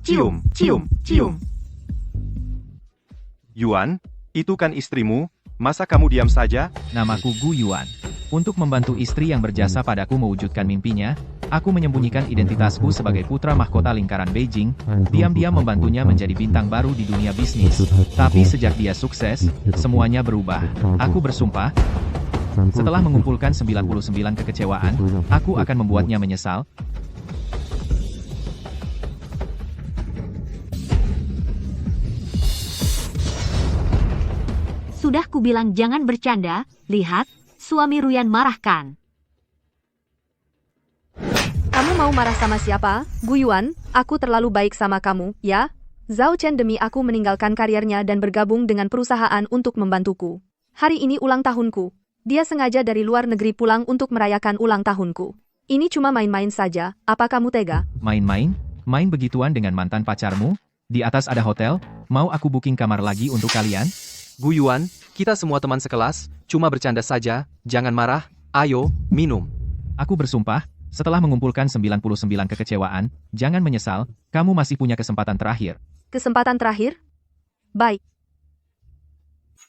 cium, cium, cium. Yuan, itu kan istrimu, masa kamu diam saja? Namaku Gu Yuan. Untuk membantu istri yang berjasa padaku mewujudkan mimpinya, aku menyembunyikan identitasku sebagai putra mahkota lingkaran Beijing, diam-diam membantunya menjadi bintang baru di dunia bisnis. Tapi sejak dia sukses, semuanya berubah. Aku bersumpah, setelah mengumpulkan 99 kekecewaan, aku akan membuatnya menyesal. Sudah kubilang jangan bercanda, lihat, suami Ruyan marahkan. Kamu mau marah sama siapa? Gu Yuan, aku terlalu baik sama kamu, ya? Zhao Chen demi aku meninggalkan karirnya dan bergabung dengan perusahaan untuk membantuku. Hari ini ulang tahunku. Dia sengaja dari luar negeri pulang untuk merayakan ulang tahunku. Ini cuma main-main saja, apa kamu tega? Main-main? Main begituan dengan mantan pacarmu? Di atas ada hotel, mau aku booking kamar lagi untuk kalian? Gu Yuan, kita semua teman sekelas, cuma bercanda saja, jangan marah, ayo, minum. Aku bersumpah, setelah mengumpulkan 99 kekecewaan, jangan menyesal, kamu masih punya kesempatan terakhir. Kesempatan terakhir? Baik.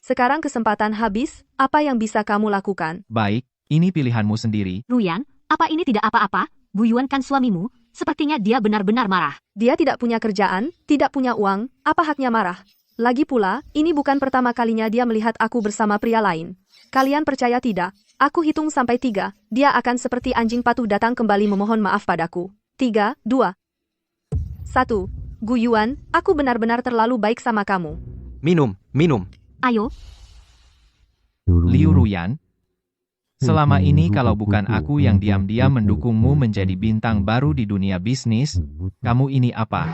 Sekarang kesempatan habis, apa yang bisa kamu lakukan? Baik, ini pilihanmu sendiri. Ruyan, apa ini tidak apa-apa? Gu Yuan kan suamimu, sepertinya dia benar-benar marah. Dia tidak punya kerjaan, tidak punya uang, apa haknya marah? Lagi pula, ini bukan pertama kalinya dia melihat aku bersama pria lain. Kalian percaya tidak? Aku hitung sampai 3, dia akan seperti anjing patuh datang kembali memohon maaf padaku. 3, 2, 1. Gu Yuan, aku benar-benar terlalu baik sama kamu. Minum, minum. Ayo, Liu Ruyan, selama ini kalau bukan aku yang diam-diam mendukungmu menjadi bintang baru di dunia bisnis, kamu ini apa?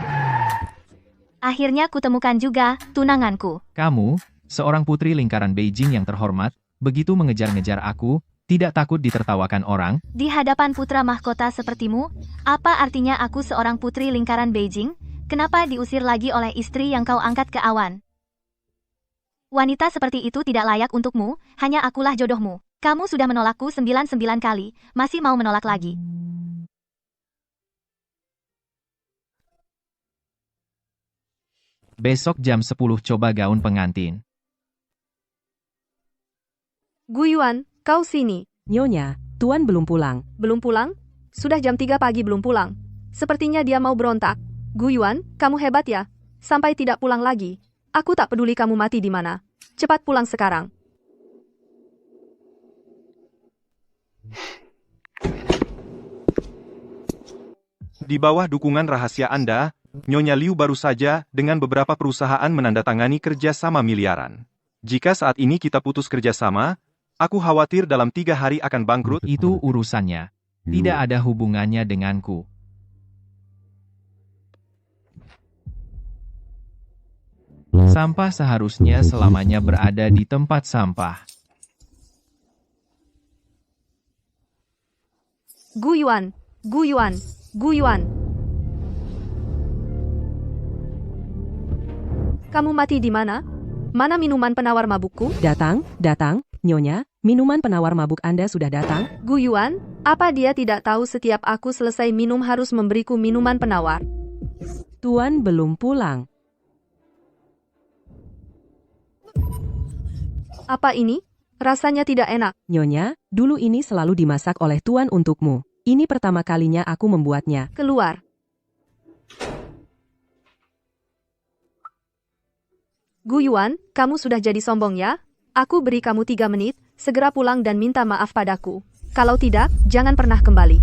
Akhirnya kutemukan juga, tunanganku. Kamu, seorang putri lingkaran Beijing yang terhormat, begitu mengejar-ngejar aku, tidak takut ditertawakan orang? Di hadapan putra mahkota sepertimu, apa artinya aku seorang putri lingkaran Beijing? Kenapa diusir lagi oleh istri yang kau angkat ke awan? Wanita seperti itu tidak layak untukmu, hanya akulah jodohmu. Kamu sudah menolakku 99 kali, masih mau menolak lagi. Besok jam 10 coba gaun pengantin. Gu Yuan, kau sini. Nyonya, Tuan belum pulang. Belum pulang? Sudah jam 3 pagi belum pulang. Sepertinya dia mau berontak. Gu Yuan, kamu hebat ya. Sampai tidak pulang lagi. Aku tak peduli kamu mati di mana. Cepat pulang sekarang. Di bawah dukungan rahasia Anda, Nyonya Liu baru saja dengan beberapa perusahaan menandatangani kerja sama miliaran. Jika saat ini kita putus kerjasama, aku khawatir dalam 3 hari akan bangkrut. Itu urusannya. Tidak ada hubungannya denganku. Sampah seharusnya selamanya berada di tempat sampah. Gu Yuan, Gu Yuan, Gu Yuan. Kamu mati di mana? Mana minuman penawar mabukku? Datang, datang, Nyonya, minuman penawar mabuk Anda sudah datang. Gu Yuan, apa dia tidak tahu setiap aku selesai minum harus memberiku minuman penawar? Tuan belum pulang. Apa ini? Rasanya tidak enak. Nyonya, dulu ini selalu dimasak oleh Tuan untukmu. Ini pertama kalinya aku membuatnya. Keluar. Gu Yuan, kamu sudah jadi sombong ya? Aku beri kamu 3 menit, segera pulang dan minta maaf padaku. Kalau tidak, jangan pernah kembali.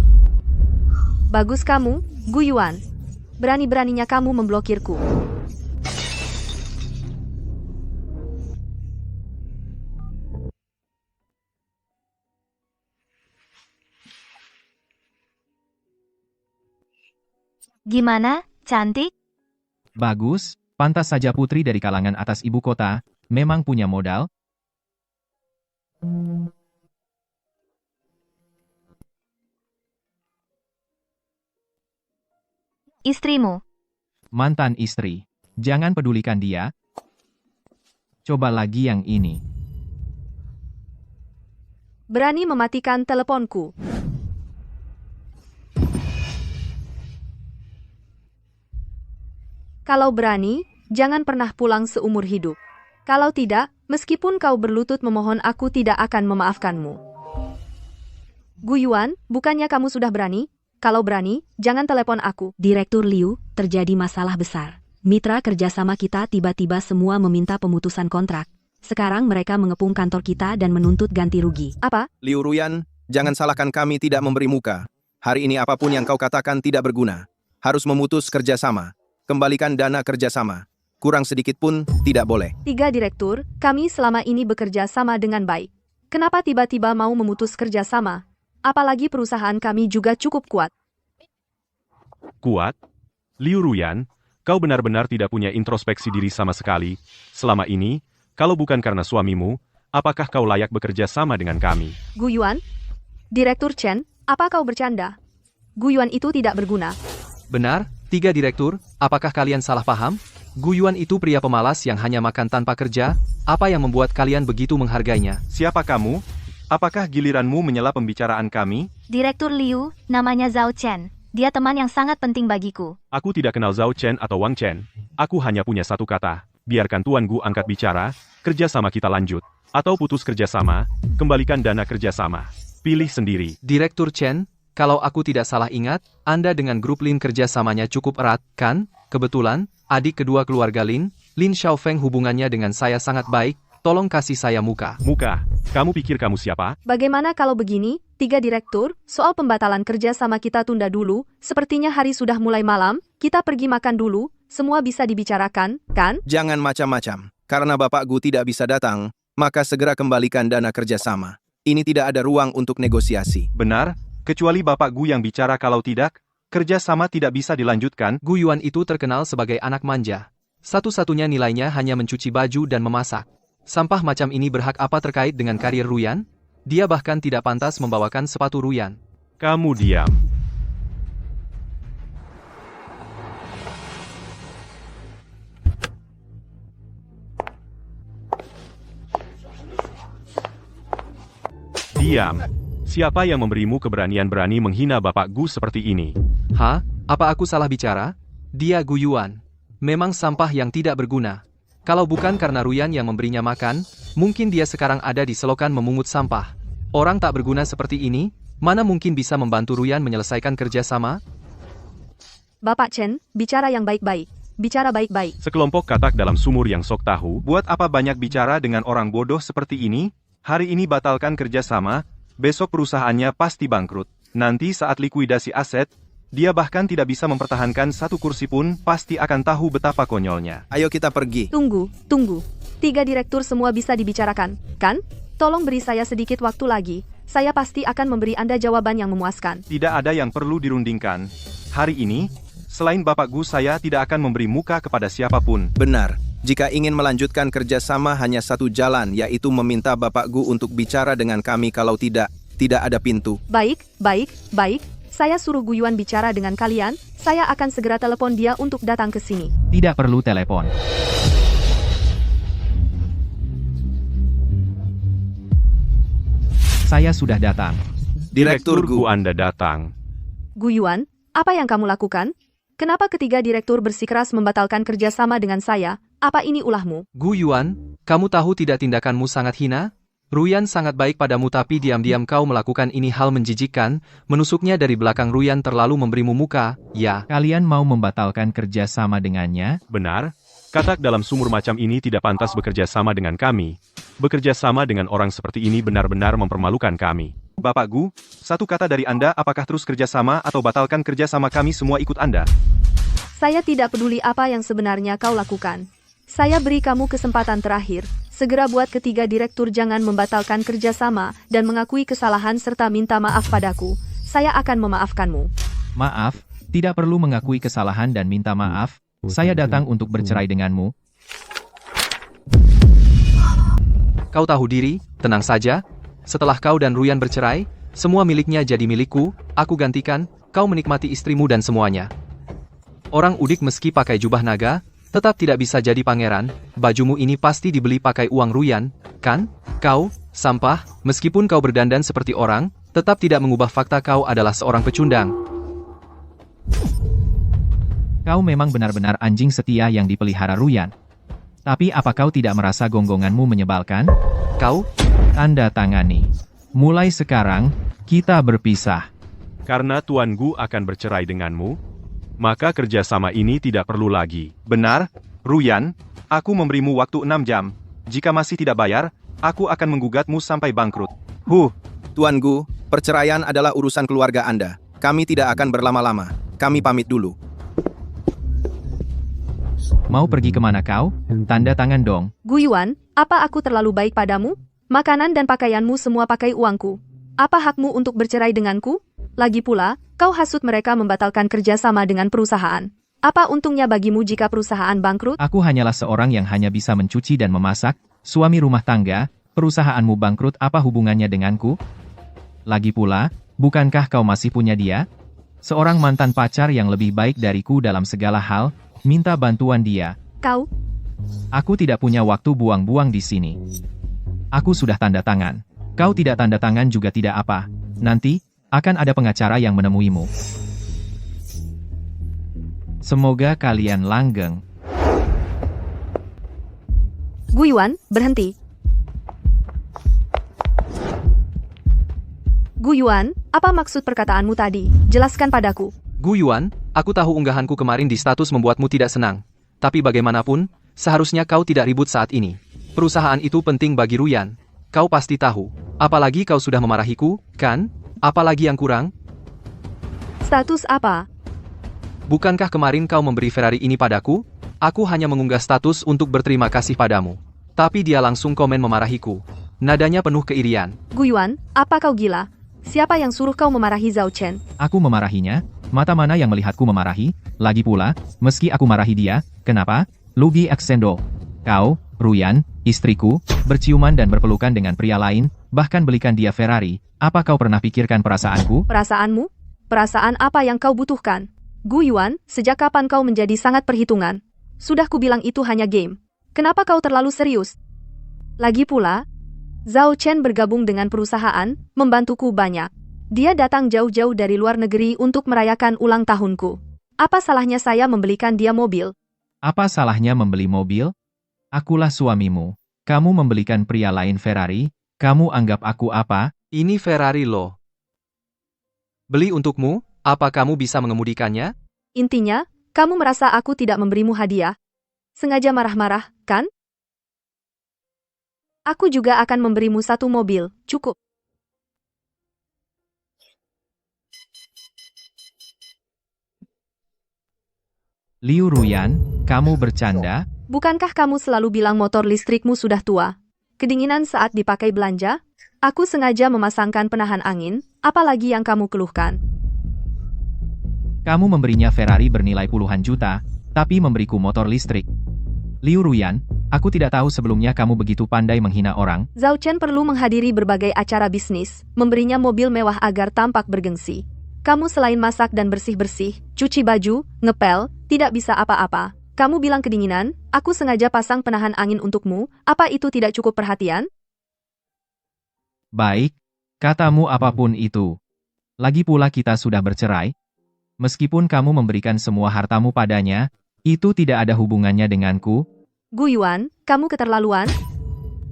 Bagus kamu, Gu Yuan. Berani-beraninya kamu memblokirku. Gimana, cantik? Bagus, pantas saja putri dari kalangan atas ibu kota, memang punya modal. Istrimu. Mantan istri. Jangan pedulikan dia. Coba lagi yang ini. Berani mematikan teleponku. Kalau berani, jangan pernah pulang seumur hidup. Kalau tidak, meskipun kau berlutut memohon aku tidak akan memaafkanmu. Gu Yuan, bukannya kamu sudah berani? Kalau berani, jangan telepon aku. Direktur Liu, terjadi masalah besar. Mitra kerjasama kita tiba-tiba semua meminta pemutusan kontrak. Sekarang mereka mengepung kantor kita dan menuntut ganti rugi. Apa? Liu Ruyan, jangan salahkan kami tidak memberi muka. Hari ini apapun yang kau katakan tidak berguna. Harus memutus kerjasama. Kembalikan dana kerjasama. Kurang sedikit pun tidak boleh. 3 direktur, kami selama ini bekerja sama dengan baik. Kenapa tiba-tiba mau memutus kerjasama? Apalagi perusahaan kami juga cukup kuat. Kuat? Liu Ruyan, kau benar-benar tidak punya introspeksi diri sama sekali. Selama ini, kalau bukan karena suamimu, apakah kau layak bekerja sama dengan kami? Gu Yuan? Direktur Chen, apa kau bercanda? Gu Yuan itu tidak berguna. Benar, 3 direktur, apakah kalian salah paham? Gu Yuan itu pria pemalas yang hanya makan tanpa kerja, apa yang membuat kalian begitu menghargainya? Siapa kamu? Apakah giliranmu menyela pembicaraan kami? Direktur Liu, namanya Zhao Chen. Dia teman yang sangat penting bagiku. Aku tidak kenal Zhao Chen atau Wang Chen. Aku hanya punya satu kata. Biarkan Tuan Gu angkat bicara, kerjasama kita lanjut. Atau putus kerjasama, kembalikan dana kerjasama. Pilih sendiri. Direktur Chen, kalau aku tidak salah ingat, Anda dengan grup Lin kerjasamanya cukup erat, kan? Kebetulan, adik kedua keluarga Lin Xiaofeng hubungannya dengan saya sangat baik, tolong kasih saya muka. Muka, kamu pikir kamu siapa? Bagaimana kalau begini, 3 direktur, soal pembatalan kerja sama kita tunda dulu, sepertinya hari sudah mulai malam, kita pergi makan dulu, semua bisa dibicarakan, kan? Jangan macam-macam. Karena Bapak Gu tidak bisa datang, maka segera kembalikan dana kerjasama. Ini tidak ada ruang untuk negosiasi. Benar, kecuali Bapak Gu yang bicara kalau tidak, kerjasama tidak bisa dilanjutkan. Gu Yuan itu terkenal sebagai anak manja. Satu-satunya nilainya hanya mencuci baju dan memasak. Sampah macam ini berhak apa terkait dengan karir Ruyan? Dia bahkan tidak pantas membawakan sepatu Ruyan. Kamu diam. Diam. Siapa yang memberimu keberanian berani menghina Bapak Gu seperti ini? Hah? Apa aku salah bicara? Dia Gu Yuan. Memang sampah yang tidak berguna. Kalau bukan karena Ruyan yang memberinya makan, mungkin dia sekarang ada di selokan memungut sampah. Orang tak berguna seperti ini, mana mungkin bisa membantu Ruyan menyelesaikan kerjasama? Bapak Chen, bicara yang baik-baik. Bicara baik-baik. Sekelompok katak dalam sumur yang sok tahu, buat apa banyak bicara dengan orang bodoh seperti ini? Hari ini batalkan kerjasama, besok perusahaannya pasti bangkrut. Nanti saat likuidasi aset, dia bahkan tidak bisa mempertahankan satu kursi pun, pasti akan tahu betapa konyolnya. Ayo kita pergi. Tunggu. 3 direktur semua bisa dibicarakan, kan? Tolong beri saya sedikit waktu lagi. Saya pasti akan memberi Anda jawaban yang memuaskan. Tidak ada yang perlu dirundingkan. Hari ini, selain Bapak Gu saya tidak akan memberi muka kepada siapapun. Benar. Jika ingin melanjutkan kerjasama hanya satu jalan, yaitu meminta Bapak Gu untuk bicara dengan kami. Kalau tidak ada pintu. Baik. Saya suruh Gu Yuan bicara dengan kalian, saya akan segera telepon dia untuk datang ke sini. Tidak perlu telepon. Saya sudah datang. Direktur Gu Gu. Anda datang. Gu Yuan, apa yang kamu lakukan? Kenapa ketiga direktur bersikeras membatalkan kerjasama dengan saya? Apa ini ulahmu? Gu Yuan, kamu tahu tidak tindakanmu sangat hina? Ruyan sangat baik padamu tapi diam-diam kau melakukan ini hal menjijikkan, menusuknya dari belakang Ruyan terlalu memberimu muka, ya. Kalian mau membatalkan kerja sama dengannya? Benar, katak dalam sumur macam ini tidak pantas bekerja sama dengan kami. Bekerja sama dengan orang seperti ini benar-benar mempermalukan kami. Bapak Gu, satu kata dari Anda apakah terus kerja sama atau batalkan kerja sama kami semua ikut Anda? Saya tidak peduli apa yang sebenarnya kau lakukan. Saya beri kamu kesempatan terakhir. Segera buat ketiga direktur jangan membatalkan kerjasama dan mengakui kesalahan serta minta maaf padaku. Saya akan memaafkanmu. Maaf, tidak perlu mengakui kesalahan dan minta maaf. Saya datang untuk bercerai denganmu. Kau tahu diri, tenang saja. Setelah kau dan Ruyan bercerai, semua miliknya jadi milikku, aku gantikan, kau menikmati istrimu dan semuanya. Orang udik meski pakai jubah naga, tetap tidak bisa jadi pangeran. Bajumu ini pasti dibeli pakai uang Ruyan, kan? Kau, sampah, meskipun kau berdandan seperti orang, tetap tidak mengubah fakta kau adalah seorang pecundang. Kau memang benar-benar anjing setia yang dipelihara Ruyan. Tapi apa kau tidak merasa gonggonganmu menyebalkan? Kau? Tanda tangani. Mulai sekarang, kita berpisah. Karena Tuan Gu akan bercerai denganmu, maka kerjasama ini tidak perlu lagi. Benar, Ruyan, aku memberimu waktu 6 jam. Jika masih tidak bayar, aku akan menggugatmu sampai bangkrut. Tuan Gu, perceraian adalah urusan keluarga Anda. Kami tidak akan berlama-lama. Kami pamit dulu. Mau pergi kemana kau? Tanda tangan dong. Gu Yuan, apa aku terlalu baik padamu? Makanan dan pakaianmu semua pakai uangku. Apa hakmu untuk bercerai denganku? Lagi pula, kau hasut mereka membatalkan kerjasama dengan perusahaan. Apa untungnya bagimu jika perusahaan bangkrut? Aku hanyalah seorang yang hanya bisa mencuci dan memasak, suami rumah tangga, perusahaanmu bangkrut apa hubungannya denganku? Lagi pula, bukankah kau masih punya dia? Seorang mantan pacar yang lebih baik dariku dalam segala hal, minta bantuan dia. Kau? Aku tidak punya waktu buang-buang di sini. Aku sudah tanda tangan. Kau tidak tanda tangan juga tidak apa. Nanti, akan ada pengacara yang menemuimu. Semoga kalian langgeng. Gu Yuan, berhenti. Gu Yuan, apa maksud perkataanmu tadi? Jelaskan padaku. Gu Yuan, aku tahu unggahanku kemarin di status membuatmu tidak senang. Tapi bagaimanapun, seharusnya kau tidak ribut saat ini. Perusahaan itu penting bagi Ruyan. Kau pasti tahu. Apalagi kau sudah memarahiku, kan? Apalagi yang kurang? Status apa? Bukankah kemarin kau memberi Ferrari ini padaku? Aku hanya mengunggah status untuk berterima kasih padamu. Tapi dia langsung komen memarahiku. Nadanya penuh keirian. Gu Yuan, apa kau gila? Siapa yang suruh kau memarahi Zhao Chen? Aku memarahinya? Mata mana yang melihatku memarahi? Lagi pula, meski aku marahi dia, kenapa? Lugi Aksendo. Kau, Ruyan, istriku, berciuman dan berpelukan dengan pria lain, bahkan belikan dia Ferrari. Apa kau pernah pikirkan perasaanku? Perasaanmu? Perasaan apa yang kau butuhkan? Gu Yuan, sejak kapan kau menjadi sangat perhitungan? Sudah kubilang itu hanya game. Kenapa kau terlalu serius? Lagi pula, Zhao Chen bergabung dengan perusahaan, membantuku banyak. Dia datang jauh-jauh dari luar negeri untuk merayakan ulang tahunku. Apa salahnya saya membelikan dia mobil? Apa salahnya membeli mobil? Akulah suamimu. Kamu membelikan pria lain Ferrari, kamu anggap aku apa? Ini Ferrari loh. Beli untukmu, apa kamu bisa mengemudikannya? Intinya, kamu merasa aku tidak memberimu hadiah? Sengaja marah-marah, kan? Aku juga akan memberimu satu mobil, cukup. Liu Ruyan, kamu bercanda? Bukankah kamu selalu bilang motor listrikmu sudah tua? Kedinginan saat dipakai belanja? Aku sengaja memasangkan penahan angin, apalagi yang kamu keluhkan. Kamu memberinya Ferrari bernilai puluhan juta, tapi memberiku motor listrik. Liu Ruyan, aku tidak tahu sebelumnya kamu begitu pandai menghina orang. Zhao Chen perlu menghadiri berbagai acara bisnis, memberinya mobil mewah agar tampak bergengsi. Kamu selain masak dan bersih-bersih, cuci baju, ngepel, tidak bisa apa-apa. Kamu bilang kedinginan, aku sengaja pasang penahan angin untukmu, apa itu tidak cukup perhatian? Baik, katamu apapun itu. Lagi pula kita sudah bercerai. Meskipun kamu memberikan semua hartamu padanya, itu tidak ada hubungannya denganku. Gu Yuan, kamu keterlaluan?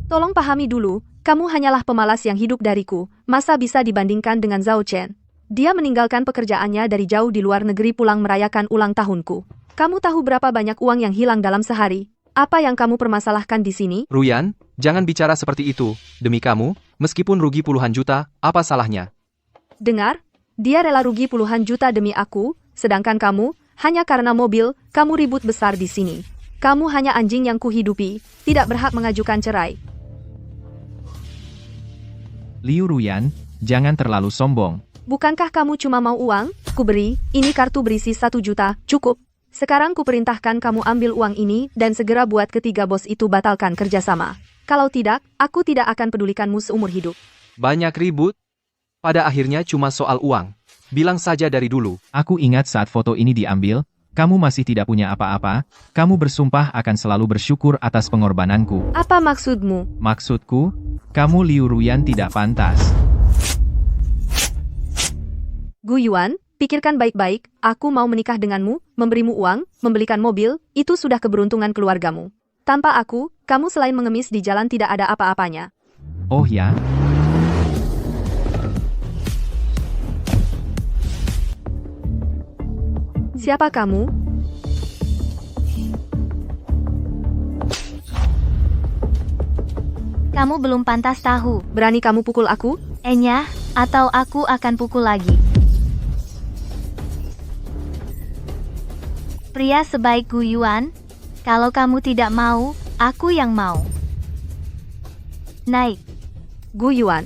Tolong pahami dulu, kamu hanyalah pemalas yang hidup dariku, masa bisa dibandingkan dengan Zhao Chen? Dia meninggalkan pekerjaannya dari jauh di luar negeri pulang merayakan ulang tahunku. Kamu tahu berapa banyak uang yang hilang dalam sehari? Apa yang kamu permasalahkan di sini? Ruyan, jangan bicara seperti itu. Demi kamu, meskipun rugi puluhan juta, apa salahnya? Dengar, dia rela rugi puluhan juta demi aku, sedangkan kamu, hanya karena mobil, kamu ribut besar di sini. Kamu hanya anjing yang kuhidupi, tidak berhak mengajukan cerai. Liu Ruyan, jangan terlalu sombong. Bukankah kamu cuma mau uang? Kuberi, ini kartu berisi 1 juta, cukup. Sekarang kuperintahkan kamu ambil uang ini dan segera buat ketiga bos itu batalkan kerjasama. Kalau tidak, aku tidak akan pedulikanmu seumur hidup. Banyak ribut? Pada akhirnya cuma soal uang. Bilang saja dari dulu. Aku ingat saat foto ini diambil, kamu masih tidak punya apa-apa, kamu bersumpah akan selalu bersyukur atas pengorbananku. Apa maksudmu? Maksudku, kamu Liu Ruyan tidak pantas. Gu Yuan, pikirkan baik-baik, aku mau menikah denganmu, memberimu uang, membelikan mobil, itu sudah keberuntungan keluargamu. Tanpa aku, kamu selain mengemis di jalan tidak ada apa-apanya. Oh ya? Siapa kamu? Kamu belum pantas tahu. Berani kamu pukul aku? Enya, atau aku akan pukul lagi. Pria sebaik Gu Yuan, kalau kamu tidak mau, aku yang mau. Naik. Gu Yuan,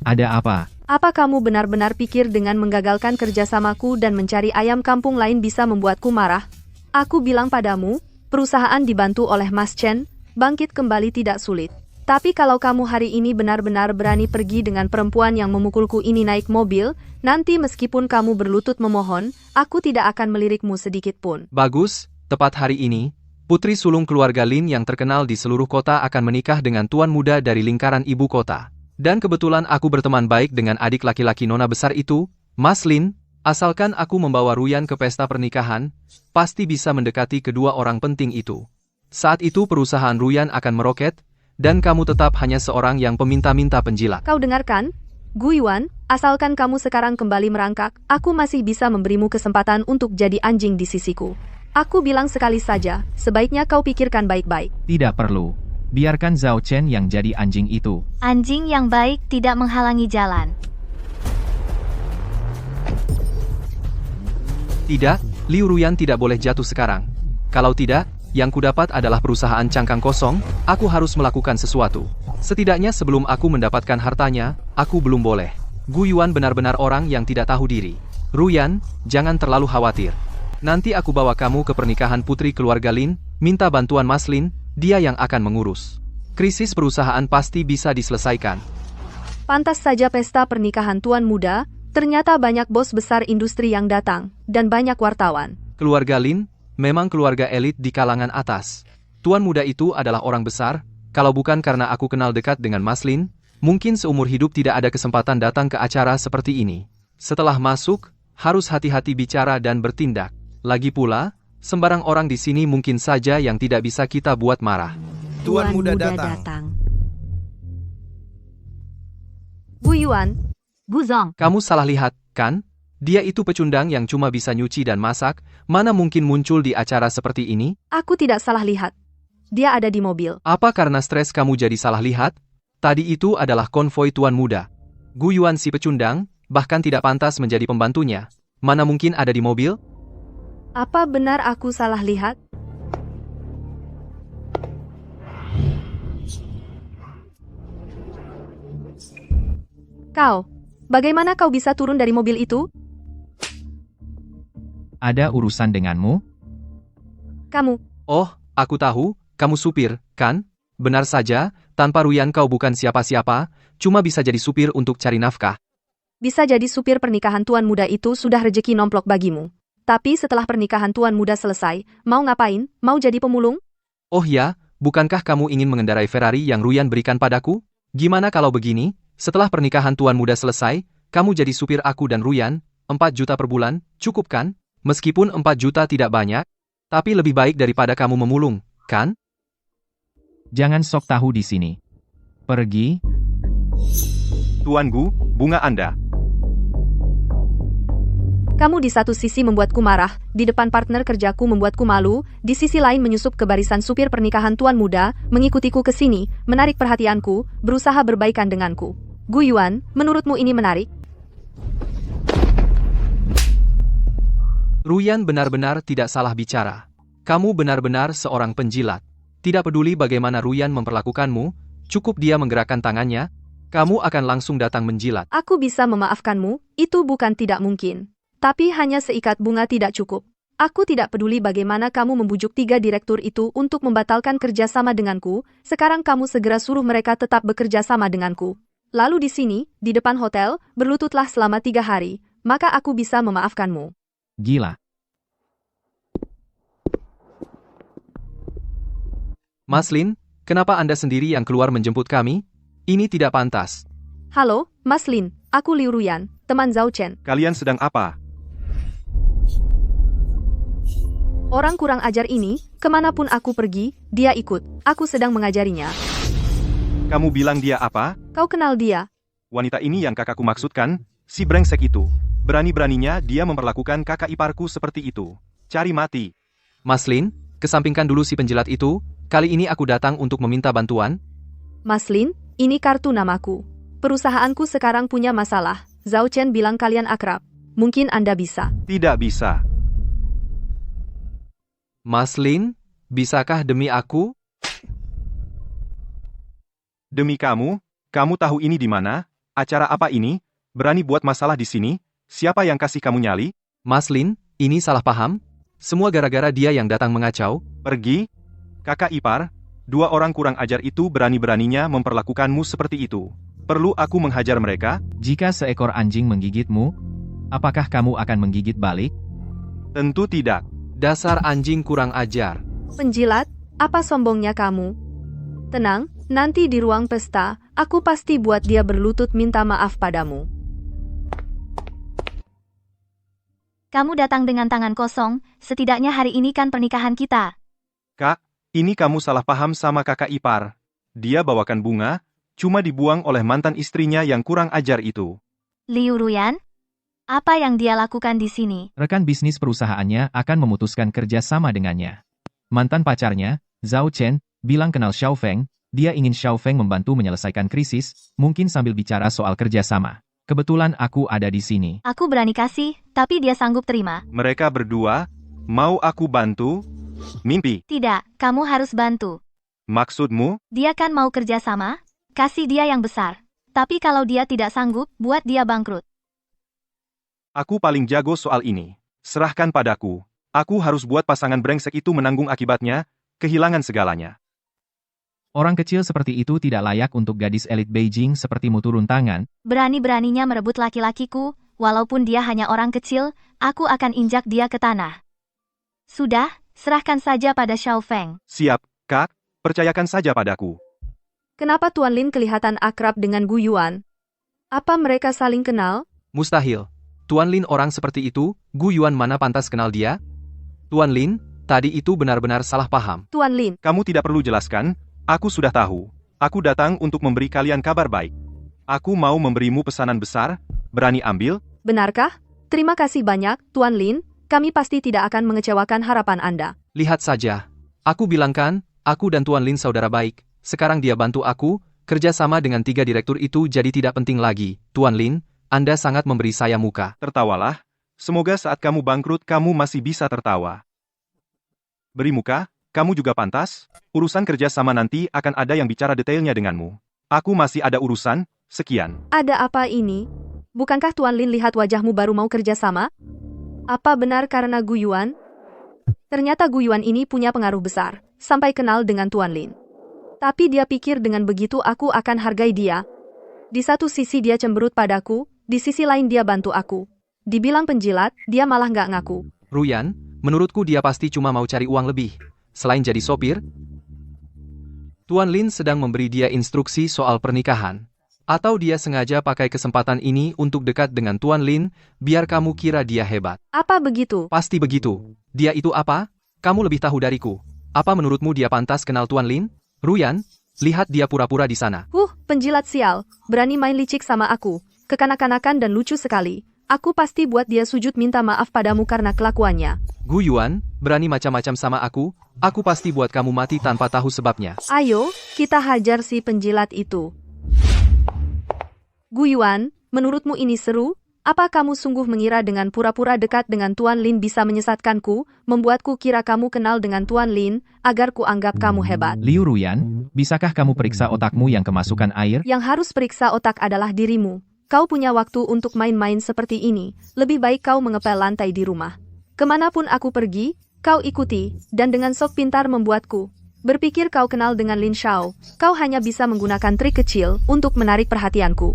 Ada apa? apa kamu benar-benar pikir dengan menggagalkan kerjasamaku dan mencari ayam kampung lain bisa membuatku marah? Aku bilang padamu, perusahaan dibantu oleh Mas Chen, bangkit kembali tidak sulit. Tapi kalau kamu hari ini benar-benar berani pergi dengan perempuan yang memukulku ini naik mobil, nanti meskipun kamu berlutut memohon, aku tidak akan melirikmu sedikit pun. Bagus, tepat hari ini, putri sulung keluarga Lin yang terkenal di seluruh kota akan menikah dengan tuan muda dari lingkaran ibu kota. Dan kebetulan aku berteman baik dengan adik laki-laki nona besar itu, Mas Lin. Asalkan aku membawa Ruyan ke pesta pernikahan, pasti bisa mendekati kedua orang penting itu. Saat itu perusahaan Ruyan akan meroket, dan kamu tetap hanya seorang yang peminta-minta penjilat. Kau dengarkan? Gu Yuan, asalkan kamu sekarang kembali merangkak, aku masih bisa memberimu kesempatan untuk jadi anjing di sisiku. Aku bilang sekali saja, sebaiknya kau pikirkan baik-baik. Tidak perlu. Biarkan Zhao Chen yang jadi anjing itu. Anjing yang baik tidak menghalangi jalan. Tidak, Liu Ruyan tidak boleh jatuh sekarang. Kalau tidak, yang kudapat adalah perusahaan cangkang kosong, aku harus melakukan sesuatu. Setidaknya sebelum aku mendapatkan hartanya, aku belum boleh. Gu Yuan benar-benar orang yang tidak tahu diri. Ruyan, jangan terlalu khawatir. Nanti aku bawa kamu ke pernikahan putri keluarga Lin, minta bantuan Mas Lin, dia yang akan mengurus. Krisis perusahaan pasti bisa diselesaikan. Pantas saja pesta pernikahan tuan muda, ternyata banyak bos besar industri yang datang, dan banyak wartawan. Keluarga Lin, memang keluarga elit di kalangan atas. Tuan muda itu adalah orang besar, kalau bukan karena aku kenal dekat dengan Mas Lin, mungkin seumur hidup tidak ada kesempatan datang ke acara seperti ini. Setelah masuk, harus hati-hati bicara dan bertindak. Lagi pula, sembarang orang di sini mungkin saja yang tidak bisa kita buat marah. Tuan muda datang. Gu Yuan, Guzong. Kamu salah lihat, kan? Dia itu pecundang yang cuma bisa nyuci dan masak, mana mungkin muncul di acara seperti ini? aku tidak salah lihat. Dia ada di mobil. Apa karena stres kamu jadi salah lihat? Tadi itu adalah konvoi tuan muda. Gu Yuan si pecundang, bahkan tidak pantas menjadi pembantunya. Mana mungkin ada di mobil? Apa benar aku salah lihat? Kau, bagaimana kau bisa turun dari mobil itu? Ada urusan denganmu? Kamu, Oh, aku tahu, kamu supir, kan? Benar saja, tanpa Ruyan kau bukan siapa-siapa, cuma bisa jadi supir untuk cari nafkah. bisa jadi supir pernikahan tuan muda itu sudah rejeki nomplok bagimu. Tapi setelah pernikahan tuan muda selesai, mau ngapain? Mau jadi pemulung? Oh ya, bukankah kamu ingin mengendarai Ferrari yang Ruyan berikan padaku? Gimana kalau begini, setelah pernikahan tuan muda selesai, kamu jadi supir aku dan Ruyan, 4 juta per bulan, cukup kan? Meskipun 4 juta tidak banyak, tapi lebih baik daripada kamu memulung, kan? Jangan sok tahu di sini. Pergi. Tuan Gu, bunga Anda. Kamu di satu sisi membuatku marah, di depan partner kerjaku membuatku malu, di sisi lain menyusup ke barisan supir pernikahan tuan muda, mengikutiku ke sini, menarik perhatianku, berusaha berbaikan denganku. Gu Yuan, menurutmu ini menarik? Ruyan benar-benar tidak salah bicara. Kamu benar-benar seorang penjilat. Tidak peduli bagaimana Ruyan memperlakukanmu, cukup dia menggerakkan tangannya, kamu akan langsung datang menjilat. Aku bisa memaafkanmu, itu bukan tidak mungkin. Tapi hanya seikat bunga tidak cukup. Aku tidak peduli bagaimana kamu membujuk 3 direktur itu untuk membatalkan kerjasama denganku, sekarang kamu segera suruh mereka tetap bekerja sama denganku. Lalu di sini, di depan hotel, berlututlah selama 3 hari, maka aku bisa memaafkanmu. Gila. Mas Lin, kenapa Anda sendiri yang keluar menjemput kami? Ini tidak pantas. Halo, Mas Lin, aku Liu Ruyan, teman Zhao Chen. Kalian sedang apa? Orang kurang ajar ini, kemanapun aku pergi, dia ikut. Aku sedang mengajarinya. Kamu bilang dia apa? Kau kenal dia? Wanita ini yang kakakku maksudkan, si brengsek itu. Berani-beraninya dia memperlakukan kakak iparku seperti itu. Cari mati. Mas Lin, kesampingkan dulu si penjilat itu, kali ini aku datang untuk meminta bantuan. Mas Lin, ini kartu namaku. Perusahaanku sekarang punya masalah. Zhao Chen bilang kalian akrab. Mungkin Anda bisa. Tidak bisa. Mas Lin, bisakah demi aku? Demi kamu tahu ini di mana? Acara apa ini? Berani buat masalah di sini? Siapa yang kasih kamu nyali? Mas Lin, ini salah paham? Semua gara-gara dia yang datang mengacau? Pergi. Kakak ipar, dua orang kurang ajar itu berani-beraninya memperlakukanmu seperti itu. Perlu aku menghajar mereka? Jika seekor anjing menggigitmu, apakah kamu akan menggigit balik? Tentu tidak. Dasar anjing kurang ajar. Penjilat, apa sombongnya kamu? Tenang, nanti di ruang pesta, aku pasti buat dia berlutut minta maaf padamu. Kamu datang dengan tangan kosong, setidaknya hari ini kan pernikahan kita. Kak, ini kamu salah paham sama kakak ipar. Dia bawakan bunga, cuma dibuang oleh mantan istrinya yang kurang ajar itu. Liu Ruyan? Apa yang dia lakukan di sini? Rekan bisnis perusahaannya akan memutuskan kerja sama dengannya. Mantan pacarnya, Zhao Chen, bilang kenal Xiao Feng, dia ingin Xiao Feng membantu menyelesaikan krisis, mungkin sambil bicara soal kerja sama. Kebetulan aku ada di sini. Aku berani kasih, tapi dia sanggup terima. Mereka berdua, mau aku bantu? Mimpi. Tidak, kamu harus bantu. Maksudmu? Dia kan mau kerja sama? Kasih dia yang besar. Tapi kalau dia tidak sanggup, buat dia bangkrut. Aku paling jago soal ini. Serahkan padaku. Aku harus buat pasangan brengsek itu menanggung akibatnya, kehilangan segalanya. Orang kecil seperti itu tidak layak untuk gadis elit Beijing sepertimu turun tangan. Berani-beraninya merebut laki-lakiku, walaupun dia hanya orang kecil, aku akan injak dia ke tanah. Sudah, serahkan saja pada Xiao Feng. Siap, Kak. Percayakan saja padaku. Kenapa Tuan Lin kelihatan akrab dengan Gu Yuan? Apa mereka saling kenal? Mustahil. Tuan Lin orang seperti itu, Gu Yuan mana pantas kenal dia? Tuan Lin, tadi itu benar-benar salah paham. Tuan Lin, Kamu tidak perlu jelaskan, aku sudah tahu. Aku datang untuk memberi kalian kabar baik. Aku mau memberimu pesanan besar, berani ambil? benarkah? Terima kasih banyak, Tuan Lin. Kami pasti tidak akan mengecewakan harapan Anda. Lihat saja. Aku bilang kan, aku dan Tuan Lin saudara baik. Sekarang dia bantu aku, kerja sama dengan 3 direktur itu jadi tidak penting lagi. Tuan Lin, Anda sangat memberi saya muka. Tertawalah. Semoga saat kamu bangkrut kamu masih bisa tertawa. Beri muka, kamu juga pantas. Urusan kerja sama nanti akan ada yang bicara detailnya denganmu. Aku masih ada urusan, sekian. Ada apa ini? Bukankah Tuan Lin lihat wajahmu baru mau kerja sama? Apa benar karena Gu Yuan? Ternyata Gu Yuan ini punya pengaruh besar, sampai kenal dengan Tuan Lin. Tapi dia pikir dengan begitu aku akan hargai dia. Di satu sisi dia cemberut padaku, di sisi lain dia bantu aku. Dibilang penjilat, dia malah nggak ngaku. Ruyan, menurutku dia pasti cuma mau cari uang lebih. Selain jadi sopir, Tuan Lin sedang memberi dia instruksi soal pernikahan. Atau dia sengaja pakai kesempatan ini untuk dekat dengan Tuan Lin, biar kamu kira dia hebat. Apa begitu? Pasti begitu. Dia itu apa? Kamu lebih tahu dariku. Apa menurutmu dia pantas kenal Tuan Lin? Ruyan, lihat dia pura-pura di sana. Penjilat sial, berani main licik sama aku. Kekanak-kanakan dan lucu sekali. Aku pasti buat dia sujud minta maaf padamu karena kelakuannya. Gu Yuan, berani macam-macam sama aku pasti buat kamu mati tanpa tahu sebabnya. Ayo, kita hajar si penjilat itu. Gu Yuan, menurutmu ini seru? Apa kamu sungguh mengira dengan pura-pura dekat dengan Tuan Lin bisa menyesatkanku, membuatku kira kamu kenal dengan Tuan Lin, agar ku anggap kamu hebat? Liu Ruyan, bisakah kamu periksa otakmu yang kemasukan air? Yang harus periksa otak adalah dirimu. Kau punya waktu untuk main-main seperti ini, lebih baik kau mengepel lantai di rumah. Kemanapun aku pergi, kau ikuti, dan dengan sok pintar membuatku berpikir kau kenal dengan Lin Xiao. Kau hanya bisa menggunakan trik kecil untuk menarik perhatianku.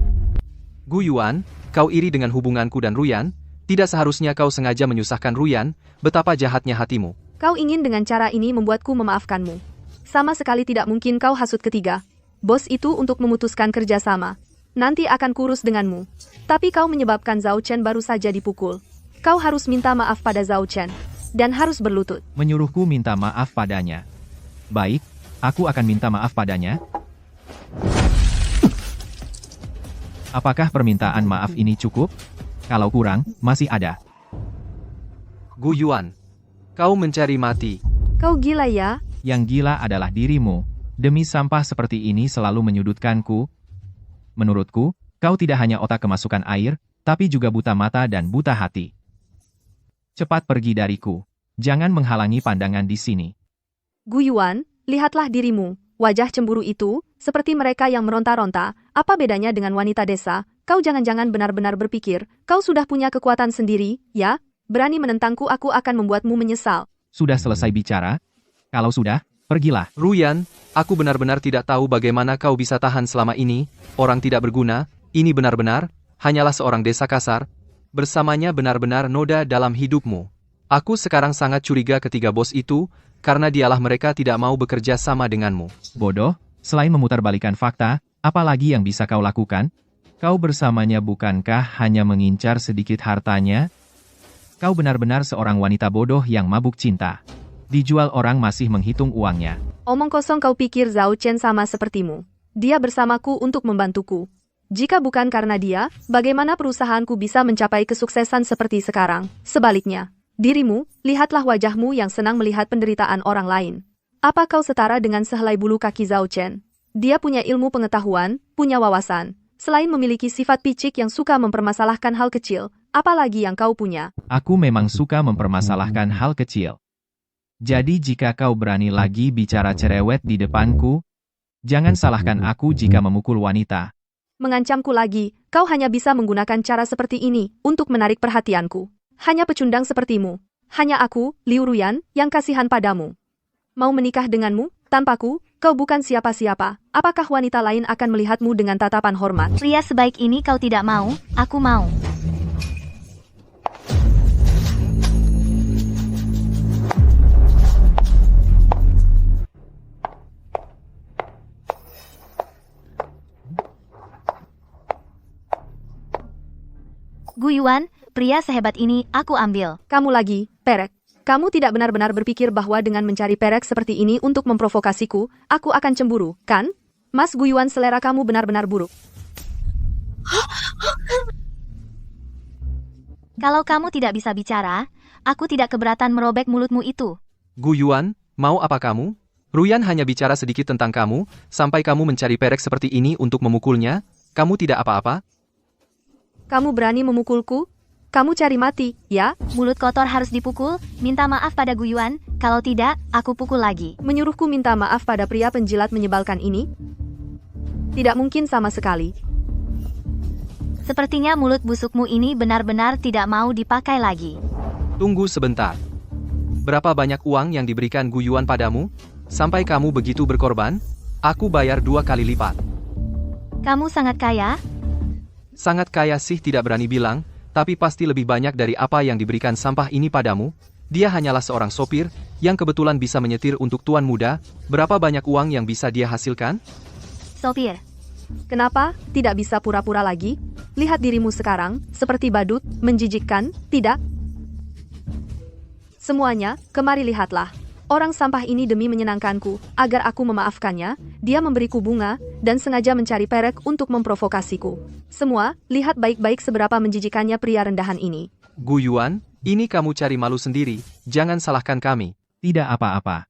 Gu Yuan, kau iri dengan hubunganku dan Ruyan? Tidak seharusnya kau sengaja menyusahkan Ruyan, betapa jahatnya hatimu. Kau ingin dengan cara ini membuatku memaafkanmu. Sama sekali tidak mungkin kau hasut ketiga. Bos itu untuk memutuskan kerjasama. Nanti akan kurus denganmu. Tapi kau menyebabkan Zhao Chen baru saja dipukul. Kau harus minta maaf pada Zhao Chen. dan harus berlutut. Menyuruhku minta maaf padanya. Baik, aku akan minta maaf padanya. Apakah permintaan maaf ini cukup? Kalau kurang, masih ada. Gu Yuan, kau mencari mati. Kau gila ya? Yang gila adalah dirimu. Demi sampah seperti ini selalu menyudutkanku. Menurutku, kau tidak hanya otak kemasukan air, tapi juga buta mata dan buta hati. Cepat pergi dariku. Jangan menghalangi pandangan di sini. Gu Yuan, lihatlah dirimu. Wajah cemburu itu, seperti mereka yang meronta-ronta. Apa bedanya dengan wanita desa? Kau jangan-jangan benar-benar berpikir, kau sudah punya kekuatan sendiri, ya? Berani menentangku, aku akan membuatmu menyesal. Sudah selesai bicara? Kalau sudah, pergilah. Ruyan, aku benar-benar tidak tahu bagaimana kau bisa tahan selama ini. Orang tidak berguna, ini benar-benar, hanyalah seorang desa kasar. Bersamanya benar-benar noda dalam hidupmu. Aku sekarang sangat curiga ketiga bos itu, karena dialah mereka tidak mau bekerja sama denganmu. Bodoh, selain memutarbalikan fakta, apa lagi yang bisa kau lakukan? Kau bersamanya bukankah hanya mengincar sedikit hartanya? Kau benar-benar seorang wanita bodoh yang mabuk cinta. Dijual orang masih menghitung uangnya. Omong kosong, kau pikir Zhao Chen sama sepertimu. Dia bersamaku untuk membantuku. Jika bukan karena dia, bagaimana perusahaanku bisa mencapai kesuksesan seperti sekarang? Sebaliknya, dirimu, lihatlah wajahmu yang senang melihat penderitaan orang lain. Apa kau setara dengan sehelai bulu kaki Zhao Chen? Dia punya ilmu pengetahuan, punya wawasan. Selain memiliki sifat picik yang suka mempermasalahkan hal kecil, apalagi yang kau punya? Aku memang suka mempermasalahkan hal kecil. Jadi jika kau berani lagi bicara cerewet di depanku, jangan salahkan aku jika memukul wanita. Mengancamku lagi, kau hanya bisa menggunakan cara seperti ini untuk menarik perhatianku. Hanya pecundang sepertimu. Hanya aku, Liu Ruyan, yang kasihan padamu. Mau menikah denganmu? Tanpaku, kau bukan siapa-siapa. Apakah wanita lain akan melihatmu dengan tatapan hormat? Pria sebaik ini kau tidak mau, aku mau. Gu Yuan, pria sehebat ini, aku ambil. Kamu lagi, Perek. Kamu tidak benar-benar berpikir bahwa dengan mencari Perek seperti ini untuk memprovokasiku, aku akan cemburu, kan? Mas Gu Yuan, selera kamu benar-benar buruk. Kalau kamu tidak bisa bicara, aku tidak keberatan merobek mulutmu itu. Gu Yuan, mau apa kamu? Ruyan hanya bicara sedikit tentang kamu, sampai kamu mencari Perek seperti ini untuk memukulnya, kamu tidak apa-apa? Kamu berani memukulku? Kamu cari mati, ya? Mulut kotor harus dipukul, minta maaf pada Gu Yuan, kalau tidak, aku pukul lagi. Menyuruhku minta maaf pada pria penjilat menyebalkan ini? Tidak mungkin sama sekali. Sepertinya mulut busukmu ini benar-benar tidak mau dipakai lagi. Tunggu sebentar. Berapa banyak uang yang diberikan Gu Yuan padamu? Sampai kamu begitu berkorban? Aku bayar 2 kali lipat. Kamu sangat kaya? Sangat kaya sih tidak berani bilang, tapi pasti lebih banyak dari apa yang diberikan sampah ini padamu. Dia hanyalah seorang sopir, yang kebetulan bisa menyetir untuk tuan muda. Berapa banyak uang yang bisa dia hasilkan? Sopir. Kenapa tidak bisa pura-pura lagi? Lihat dirimu sekarang, seperti badut, menjijikkan, tidak? Semuanya, kemari lihatlah. Orang sampah ini demi menyenangkanku, agar aku memaafkannya, dia memberiku bunga, dan sengaja mencari Perek untuk memprovokasiku. Semua, lihat baik-baik seberapa menjijikannya pria rendahan ini. Gu Yuan, ini kamu cari malu sendiri, jangan salahkan kami. Tidak apa-apa.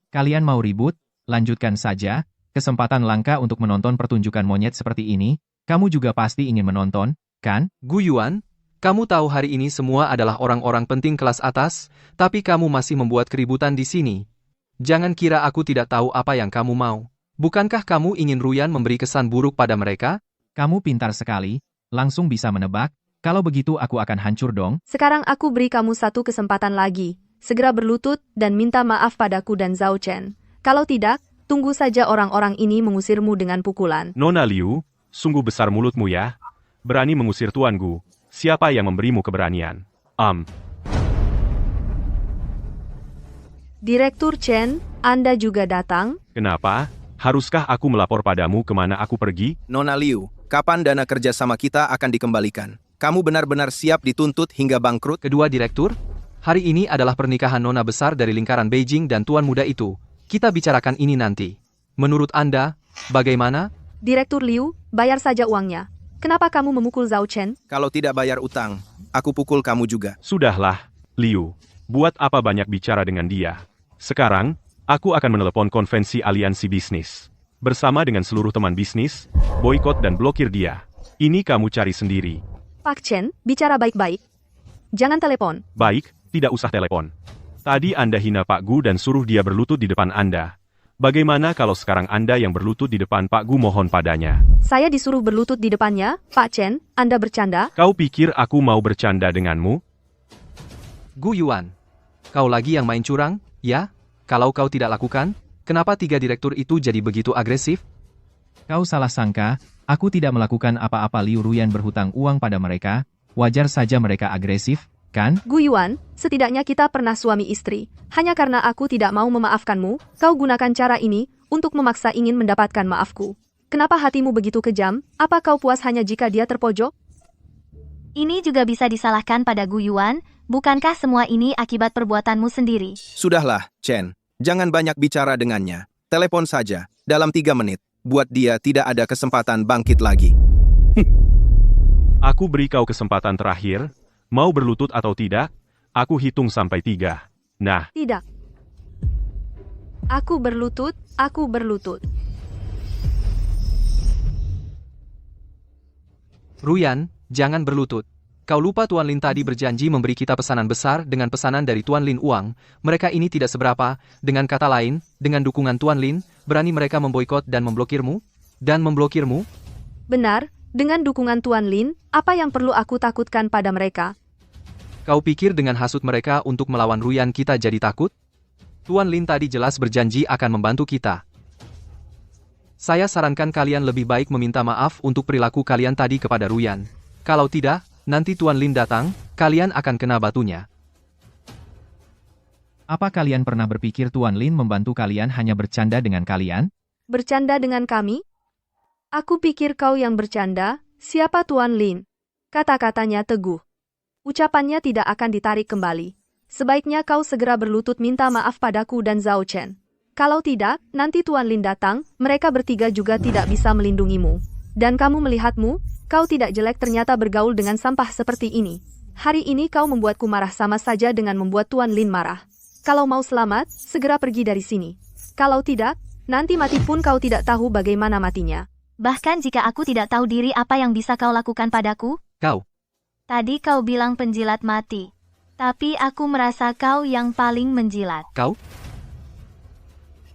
Kalian mau ribut? Lanjutkan saja. Kesempatan langka untuk menonton pertunjukan monyet seperti ini. Kamu juga pasti ingin menonton, kan? Gu Yuan, kamu tahu hari ini semua adalah orang-orang penting kelas atas, tapi kamu masih membuat keributan di sini. Jangan kira aku tidak tahu apa yang kamu mau. Bukankah kamu ingin Ruyan memberi kesan buruk pada mereka? Kamu pintar sekali, langsung bisa menebak. Kalau begitu aku akan hancur dong. Sekarang aku beri kamu satu kesempatan lagi. Segera berlutut dan minta maaf padaku dan Zhao Chen. Kalau tidak, tunggu saja orang-orang ini mengusirmu dengan pukulan. Nona Liu, sungguh besar mulutmu ya. Berani mengusir Tuan Gu. Siapa yang memberimu keberanian? Direktur Chen, Anda juga datang? Kenapa? Haruskah aku melapor padamu kemana aku pergi? Nona Liu, kapan dana kerjasama kita akan dikembalikan? Kamu benar-benar siap dituntut hingga bangkrut? Kedua direktur, Hari ini adalah pernikahan nona besar dari lingkaran Beijing dan tuan muda itu. Kita bicarakan ini nanti. Menurut Anda, bagaimana? Direktur Liu, bayar saja uangnya. Kenapa kamu memukul Zhao Chen? Kalau tidak bayar utang, aku pukul kamu juga. Sudahlah, Liu. Buat apa banyak bicara dengan dia? Sekarang, aku akan menelepon konvensi aliansi bisnis. Bersama dengan seluruh teman bisnis, boikot dan blokir dia. Ini kamu cari sendiri. Pak Chen, bicara baik-baik. Jangan telepon. Baik, tidak usah telepon. Tadi Anda hina Pak Gu dan suruh dia berlutut di depan Anda. Bagaimana kalau sekarang Anda yang berlutut di depan Pak Gu mohon padanya? Saya disuruh berlutut di depannya, Pak Chen, Anda bercanda? Kau pikir aku mau bercanda denganmu? Gu Yuan. Kau lagi yang main curang, ya? Kalau kau tidak lakukan, kenapa 3 direktur itu jadi begitu agresif? Kau salah sangka, aku tidak melakukan apa-apa. Liu Ruyan berhutang uang pada mereka, wajar saja mereka agresif, kan? Gu Yuan, setidaknya kita pernah suami istri. Hanya karena aku tidak mau memaafkanmu, kau gunakan cara ini untuk memaksa ingin mendapatkan maafku. Kenapa hatimu begitu kejam? Apa kau puas hanya jika dia terpojok? Ini juga bisa disalahkan pada Gu Yuan, bukankah semua ini akibat perbuatanmu sendiri? Sudahlah, Chen. Jangan banyak bicara dengannya. Telepon saja, dalam 3 menit. Buat dia tidak ada kesempatan bangkit lagi. Aku beri kau kesempatan terakhir. Mau berlutut atau tidak? Aku hitung sampai 3. Nah, Tidak. Aku berlutut, aku berlutut. Ruyan, jangan berlutut. Kau lupa Tuan Lin tadi berjanji memberi kita pesanan besar dengan pesanan dari Tuan Lin uang. Mereka ini tidak seberapa. Dengan kata lain, dengan dukungan Tuan Lin, berani mereka memboikot dan memblokirmu? Benar, dengan dukungan Tuan Lin, apa yang perlu aku takutkan pada mereka? Kau pikir dengan hasut mereka untuk melawan Ruyan kita jadi takut? Tuan Lin tadi jelas berjanji akan membantu kita. Saya sarankan kalian lebih baik meminta maaf untuk perilaku kalian tadi kepada Ruyan. Kalau tidak, nanti Tuan Lin datang, kalian akan kena batunya. Apa kalian pernah berpikir Tuan Lin membantu kalian hanya bercanda dengan kalian? Bercanda dengan kami? Aku pikir kau yang bercanda, siapa Tuan Lin? Kata-katanya teguh. Ucapannya tidak akan ditarik kembali. Sebaiknya kau segera berlutut minta maaf padaku dan Zhao Chen. Kalau tidak, nanti Tuan Lin datang, mereka bertiga juga tidak bisa melindungimu. Dan kamu melihatmu, kau tidak jelek ternyata bergaul dengan sampah seperti ini. Hari ini kau membuatku marah sama saja dengan membuat Tuan Lin marah. Kalau mau selamat, segera pergi dari sini. Kalau tidak, nanti mati pun kau tidak tahu bagaimana matinya. Bahkan jika aku tidak tahu diri apa yang bisa kau lakukan padaku? Kau. Tadi kau bilang penjilat mati. Tapi aku merasa kau yang paling menjilat. Kau?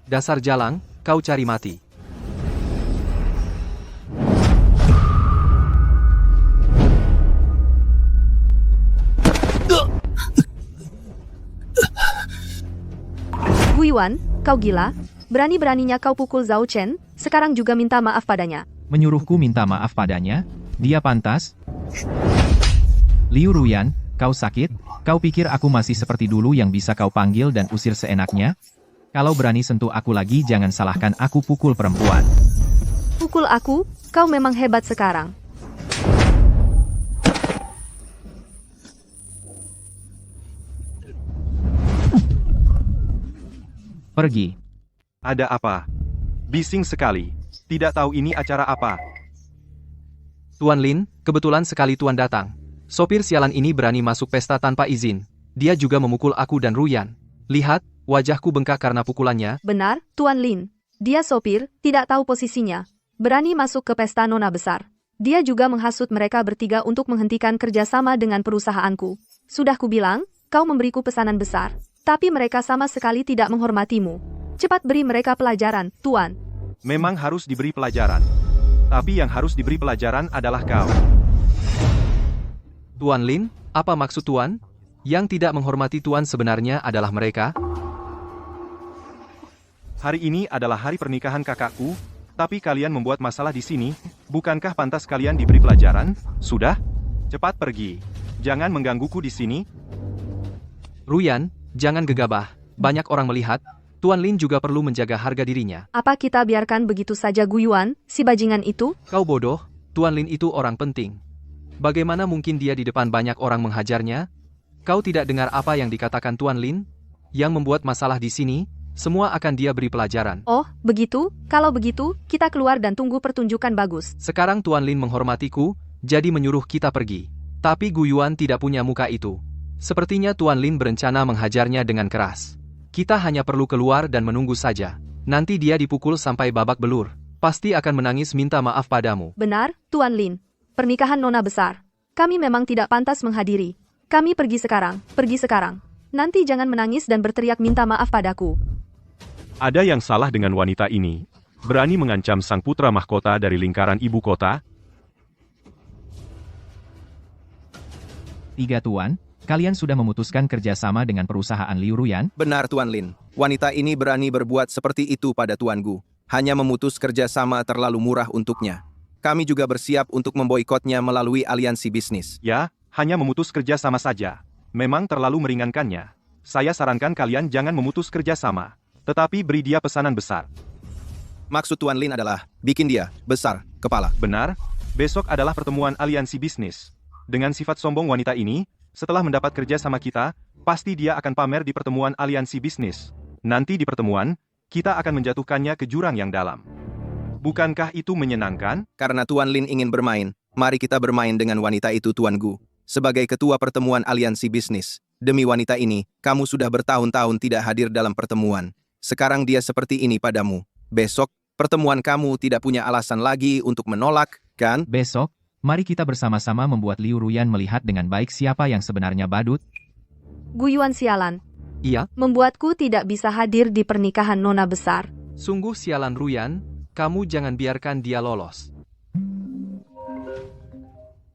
Dasar jalang, kau cari mati. Gu Yuan, kau gila? Berani-beraninya kau pukul Zhao Chen, sekarang juga minta maaf padanya. Menyuruhku minta maaf padanya? Dia pantas? Liu Ruyan, kau sakit? Kau pikir aku masih seperti dulu yang bisa kau panggil dan usir seenaknya? Kalau berani sentuh aku lagi jangan salahkan aku pukul perempuan. Pukul aku, kau memang hebat sekarang. Pergi. ada apa? Bising sekali. Tidak tahu ini acara apa. Tuan Lin, kebetulan sekali Tuan datang. Sopir sialan ini berani masuk pesta tanpa izin. Dia juga memukul aku dan Ruyan. Lihat, wajahku bengkak karena pukulannya. Benar, Tuan Lin. Dia sopir, tidak tahu posisinya. Berani masuk ke pesta nona besar. Dia juga menghasut mereka bertiga untuk menghentikan kerjasama dengan perusahaanku. Sudah kubilang, kau memberiku pesanan besar. Tapi mereka sama sekali tidak menghormatimu. Cepat beri mereka pelajaran, Tuan. Memang harus diberi pelajaran. Tapi yang harus diberi pelajaran adalah kau. Tuan Lin, apa maksud Tuan? Yang tidak menghormati Tuan sebenarnya adalah mereka? Hari ini adalah hari pernikahan kakakku, tapi kalian membuat masalah di sini. Bukankah pantas kalian diberi pelajaran? Sudah? Cepat pergi. Jangan menggangguku di sini. Ruyan, jangan gegabah. Banyak orang melihat. Tuan Lin juga perlu menjaga harga dirinya. Apa kita biarkan begitu saja Gu Yuan, si bajingan itu? Kau bodoh, Tuan Lin itu orang penting. Bagaimana mungkin dia di depan banyak orang menghajarnya? Kau tidak dengar apa yang dikatakan Tuan Lin? Yang membuat masalah di sini, semua akan dia beri pelajaran. Oh, begitu? Kalau begitu, kita keluar dan tunggu pertunjukan bagus. Sekarang Tuan Lin menghormatiku, jadi menyuruh kita pergi. Tapi Gu Yuan tidak punya muka itu. Sepertinya Tuan Lin berencana menghajarnya dengan keras. Kita hanya perlu keluar dan menunggu saja. Nanti dia dipukul sampai babak belur. Pasti akan menangis minta maaf padamu. Benar, Tuan Lin. Pernikahan nona besar. Kami memang tidak pantas menghadiri. Kami pergi sekarang, pergi sekarang. Nanti jangan menangis dan berteriak minta maaf padaku. Ada yang salah dengan wanita ini. Berani mengancam sang putra mahkota dari lingkaran ibu kota? 3 Tuan, kalian sudah memutuskan kerjasama dengan perusahaan Liu Ruyan? Benar Tuan Lin, wanita ini berani berbuat seperti itu pada Tuan Gu. Hanya memutus kerjasama terlalu murah untuknya. Kami juga bersiap untuk memboikotnya melalui aliansi bisnis. Ya, hanya memutus kerja sama saja. Memang terlalu meringankannya. Saya sarankan kalian jangan memutus kerja sama, tetapi beri dia pesanan besar. Maksud Tuan Lin adalah bikin dia besar kepala. Benar, besok adalah pertemuan aliansi bisnis. Dengan sifat sombong wanita ini, setelah mendapat kerja sama kita, pasti dia akan pamer di pertemuan aliansi bisnis. Nanti di pertemuan, kita akan menjatuhkannya ke jurang yang dalam. Bukankah itu menyenangkan? Karena Tuan Lin ingin bermain, mari kita bermain dengan wanita itu Tuan Gu. Sebagai ketua pertemuan aliansi bisnis, demi wanita ini, kamu sudah bertahun-tahun tidak hadir dalam pertemuan. Sekarang dia seperti ini padamu. Besok, pertemuan kamu tidak punya alasan lagi untuk menolak, kan? Besok, mari kita bersama-sama membuat Liu Ruyan melihat dengan baik siapa yang sebenarnya badut. Gu Yuan sialan. Iya, Membuatku tidak bisa hadir di pernikahan nona besar. sungguh sialan Ruyan, kamu jangan biarkan dia lolos.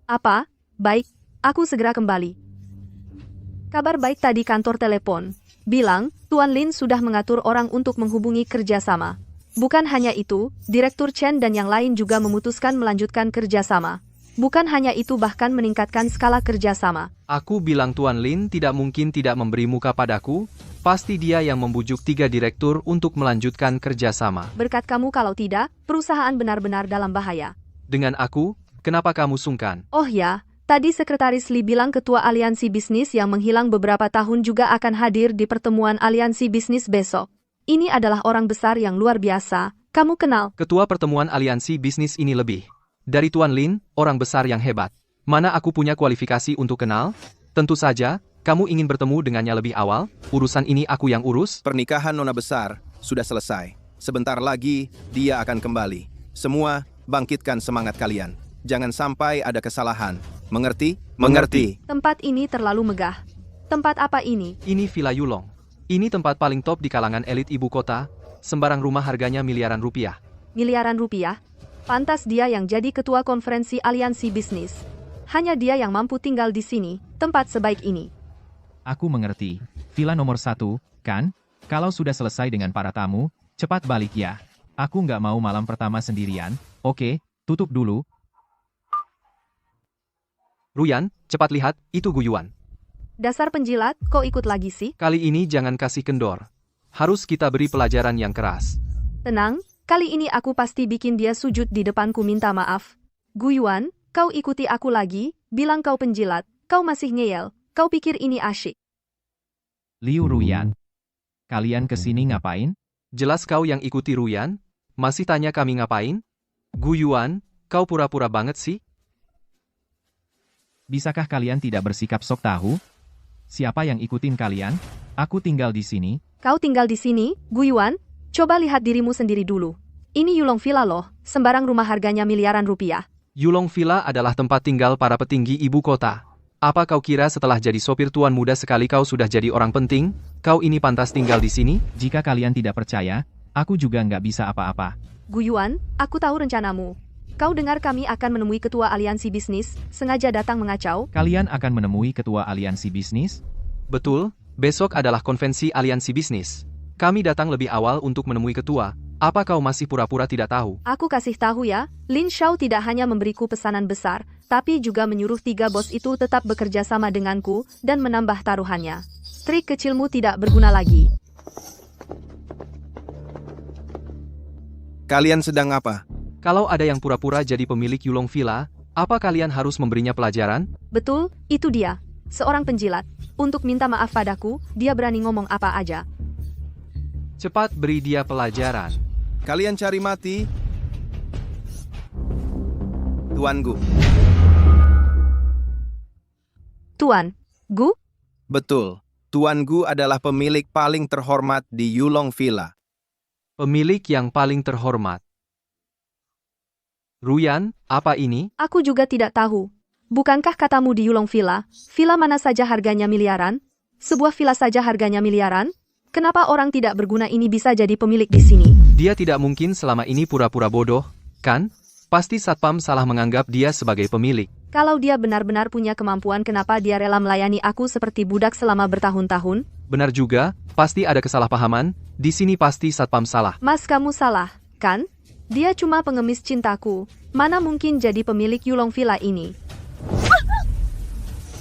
Apa? Baik, aku segera kembali. Kabar baik tadi kantor telepon. Bilang, Tuan Lin sudah mengatur orang untuk menghubungi kerjasama. Bukan hanya itu, Direktur Chen dan yang lain juga memutuskan melanjutkan kerjasama. Bukan hanya itu bahkan meningkatkan skala kerjasama. Aku bilang Tuan Lin tidak mungkin tidak memberi muka padaku, pasti dia yang membujuk 3 direktur untuk melanjutkan kerjasama. Berkat kamu kalau tidak, perusahaan benar-benar dalam bahaya. Dengan aku, kenapa kamu sungkan? Oh ya, tadi Sekretaris Li bilang ketua aliansi bisnis yang menghilang beberapa tahun juga akan hadir di pertemuan aliansi bisnis besok. Ini adalah orang besar yang luar biasa, kamu kenal. Ketua pertemuan aliansi bisnis ini lebih dari Tuan Lin, orang besar yang hebat. Mana aku punya kualifikasi untuk kenal? Tentu saja, kamu ingin bertemu dengannya lebih awal, urusan ini aku yang urus. Pernikahan nona besar sudah selesai. Sebentar lagi, dia akan kembali. Semua, bangkitkan semangat kalian. Jangan sampai ada kesalahan. Mengerti? Mengerti. Tempat ini terlalu megah. Tempat apa ini? Ini Villa Yulong. Ini tempat paling top di kalangan elit ibu kota, sembarang rumah harganya miliaran rupiah. Miliaran rupiah? Pantas dia yang jadi ketua konferensi aliansi bisnis. Hanya dia yang mampu tinggal di sini, tempat sebaik ini. Aku mengerti. Villa nomor 1, kan? Kalau sudah selesai dengan para tamu, cepat balik ya. Aku nggak mau malam pertama sendirian. Oke, tutup dulu. Ruyan, cepat lihat, itu Gu Yuan. Dasar penjilat, kok ikut lagi sih? Kali ini jangan kasih kendor. Harus kita beri pelajaran yang keras. Tenang, kali ini aku pasti bikin dia sujud di depanku minta maaf. Gu Yuan, kau ikuti aku lagi, bilang kau penjilat, kau masih ngeyel, kau pikir ini asyik. Liu Ruyan. Kalian kesini ngapain? Jelas kau yang ikuti Ruyan? Masih tanya kami ngapain? Gu Yuan, kau pura-pura banget sih? Bisakah kalian tidak bersikap sok tahu? Siapa yang ikutin kalian? Aku tinggal di sini. Kau tinggal di sini, Gu Yuan? Coba lihat dirimu sendiri dulu. Ini Yulong Villa loh, sembarang rumah harganya miliaran rupiah. Yulong Villa adalah tempat tinggal para petinggi ibu kota. Apa kau kira setelah jadi sopir tuan muda sekali kau sudah jadi orang penting? Kau ini pantas tinggal di sini? Jika kalian tidak percaya, aku juga nggak bisa apa-apa. Gu Yuan, aku tahu rencanamu. Kau dengar kami akan menemui ketua aliansi bisnis, sengaja datang mengacau? Kalian akan menemui ketua aliansi bisnis? Betul, besok adalah konvensi aliansi bisnis. Kami datang lebih awal untuk menemui ketua. Apa kau masih pura-pura tidak tahu? Aku kasih tahu ya, Lin Shao tidak hanya memberiku pesanan besar, tapi juga menyuruh 3 bos itu tetap bekerja sama denganku dan menambah taruhannya. Trik kecilmu tidak berguna lagi. Kalian sedang apa? Kalau ada yang pura-pura jadi pemilik Yulong Villa, apa kalian harus memberinya pelajaran? Betul, itu dia. seorang penjilat. Untuk minta maaf padaku, dia berani ngomong apa aja. Cepat beri dia pelajaran. Kalian cari mati? Tuan Gu. Tuan, Gu? Betul. Tuan Gu adalah pemilik paling terhormat di Yulong Villa. Pemilik yang paling terhormat. Ruyan, apa ini? Aku juga tidak tahu. Bukankah katamu di Yulong Villa? Villa mana saja harganya miliaran? Sebuah villa saja harganya miliaran? Kenapa orang tidak berguna ini bisa jadi pemilik di sini? Dia tidak mungkin selama ini pura-pura bodoh, kan? Pasti Satpam salah menganggap dia sebagai pemilik. Kalau dia benar-benar punya kemampuan, kenapa dia rela melayani aku seperti budak selama bertahun-tahun? Benar juga, pasti ada kesalahpahaman. Di sini pasti Satpam salah. Mas, kamu salah, kan? Dia cuma pengemis cintaku. Mana mungkin jadi pemilik Yulong Villa ini?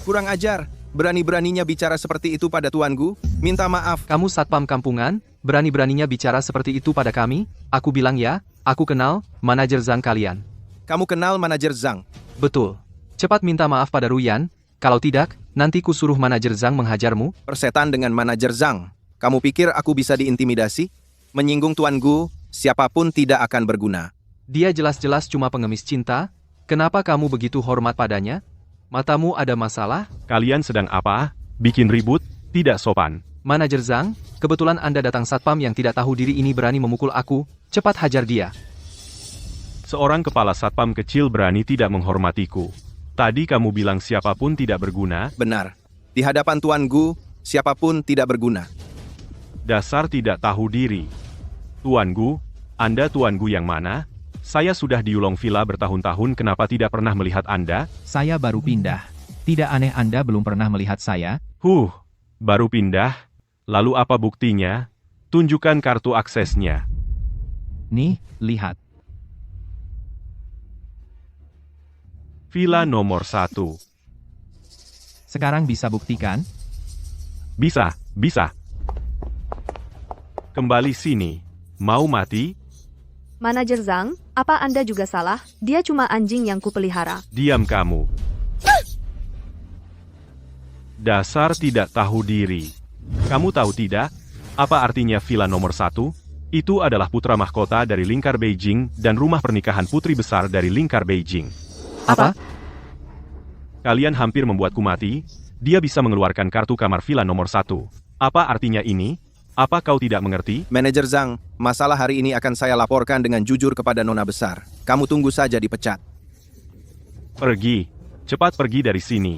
Kurang ajar. Berani-beraninya bicara seperti itu pada Tuan Gu. Minta maaf. Kamu Satpam kampungan, berani-beraninya bicara seperti itu pada kami? Aku bilang ya, aku kenal manajer Zhang kalian. Kamu kenal manajer Zhang? Betul. Cepat minta maaf pada Ruyan, kalau tidak, nanti ku suruh manajer Zhang menghajarmu. Persetan dengan manajer Zhang. Kamu pikir aku bisa diintimidasi? Menyinggung Tuan Gu, siapapun tidak akan berguna. Dia jelas-jelas cuma pengemis cinta. Kenapa kamu begitu hormat padanya? Matamu ada masalah? Kalian sedang apa? Bikin ribut? Tidak sopan. Manajer Zhang, kebetulan Anda datang Satpam yang tidak tahu diri ini berani memukul aku. Cepat hajar dia. Seorang kepala satpam kecil berani tidak menghormatiku. Tadi kamu bilang siapapun tidak berguna. Benar. Di hadapan Tuan Gu, siapapun tidak berguna. Dasar tidak tahu diri. Tuan Gu, Anda Tuan Gu yang mana? Saya sudah di Yulong Villa bertahun-tahun, kenapa tidak pernah melihat Anda? Saya baru pindah. Tidak aneh Anda belum pernah melihat saya? Baru pindah? Lalu apa buktinya? Tunjukkan kartu aksesnya. Nih, lihat. Villa nomor 1. Sekarang bisa buktikan? Bisa. Kembali sini. Mau mati? Manajer Zhang, apa Anda juga salah? Dia cuma anjing yang kupelihara. Diam kamu. Dasar tidak tahu diri. Kamu tahu tidak? Apa artinya villa nomor 1? Itu adalah putra mahkota dari Lingkar Beijing dan rumah pernikahan putri besar dari Lingkar Beijing. Apa? Kalian hampir membuatku mati. Dia bisa mengeluarkan kartu kamar villa nomor 1. Apa artinya ini? Apa kau tidak mengerti? Manajer Zhang, masalah hari ini akan saya laporkan dengan jujur kepada Nona Besar. Kamu tunggu saja dipecat. Pergi. Cepat pergi dari sini.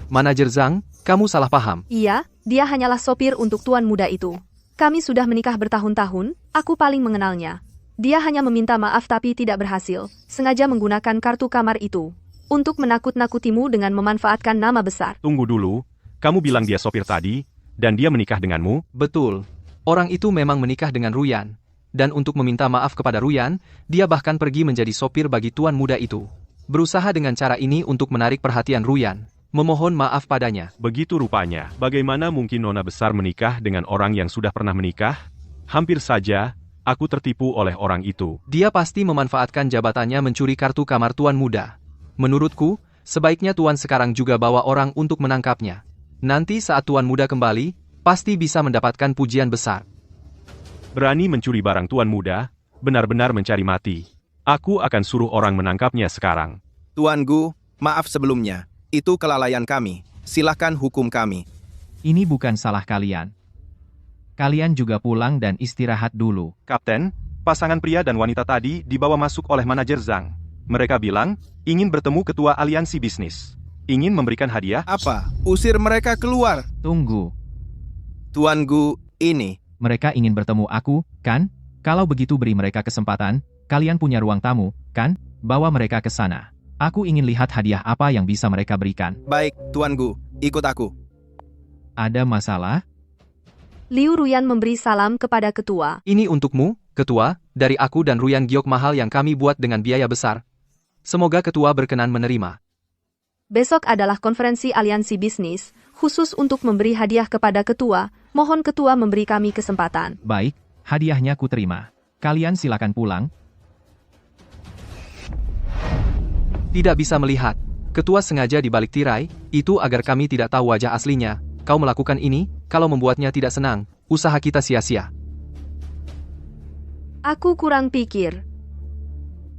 Manajer Zhang, kamu salah paham. Iya, dia hanyalah sopir untuk tuan muda itu. Kami sudah menikah bertahun-tahun, aku paling mengenalnya. Dia hanya meminta maaf tapi tidak berhasil, sengaja menggunakan kartu kamar itu. Untuk menakut-nakutimu dengan memanfaatkan nama besar. Tunggu dulu. Kamu bilang dia sopir tadi? Dan dia menikah denganmu? Betul. Orang itu memang menikah dengan Ruyan. Dan untuk meminta maaf kepada Ruyan, dia bahkan pergi menjadi sopir bagi tuan muda itu. Berusaha dengan cara ini untuk menarik perhatian Ruyan. Memohon maaf padanya. Begitu rupanya. Bagaimana mungkin Nona Besar menikah dengan orang yang sudah pernah menikah? Hampir saja, aku tertipu oleh orang itu. Dia pasti memanfaatkan jabatannya mencuri kartu kamar tuan muda. Menurutku, sebaiknya tuan sekarang juga bawa orang untuk menangkapnya. Nanti saat tuan muda kembali, pasti bisa mendapatkan pujian besar. Berani mencuri barang tuan muda, benar-benar mencari mati. Aku akan suruh orang menangkapnya sekarang. Tuan Gu, maaf sebelumnya. Itu kelalaian kami. Silakan hukum kami. Ini bukan salah kalian. Kalian juga pulang dan istirahat dulu. Kapten, pasangan pria dan wanita tadi dibawa masuk oleh manajer Zhang. Mereka bilang, ingin bertemu ketua aliansi bisnis. Ingin memberikan hadiah? Apa? Usir mereka keluar. Tunggu. Tuan Gu, ini. Mereka ingin bertemu aku, kan? Kalau begitu beri mereka kesempatan. Kalian punya ruang tamu, kan? Bawa mereka ke sana. Aku ingin lihat hadiah apa yang bisa mereka berikan. Baik, Tuan Gu, ikut aku. Ada masalah? Liu Ruyan memberi salam kepada ketua. Ini untukmu, ketua, dari aku dan Ruyan giok mahal yang kami buat dengan biaya besar. Semoga ketua berkenan menerima. Besok adalah konferensi aliansi bisnis, khusus untuk memberi hadiah kepada ketua. Mohon ketua memberi kami kesempatan. Baik, hadiahnya ku terima. Kalian silakan pulang. Tidak bisa melihat. Ketua sengaja dibalik tirai, itu agar kami tidak tahu wajah aslinya. Kau melakukan ini, kalau membuatnya tidak senang, usaha kita sia-sia. Aku kurang pikir.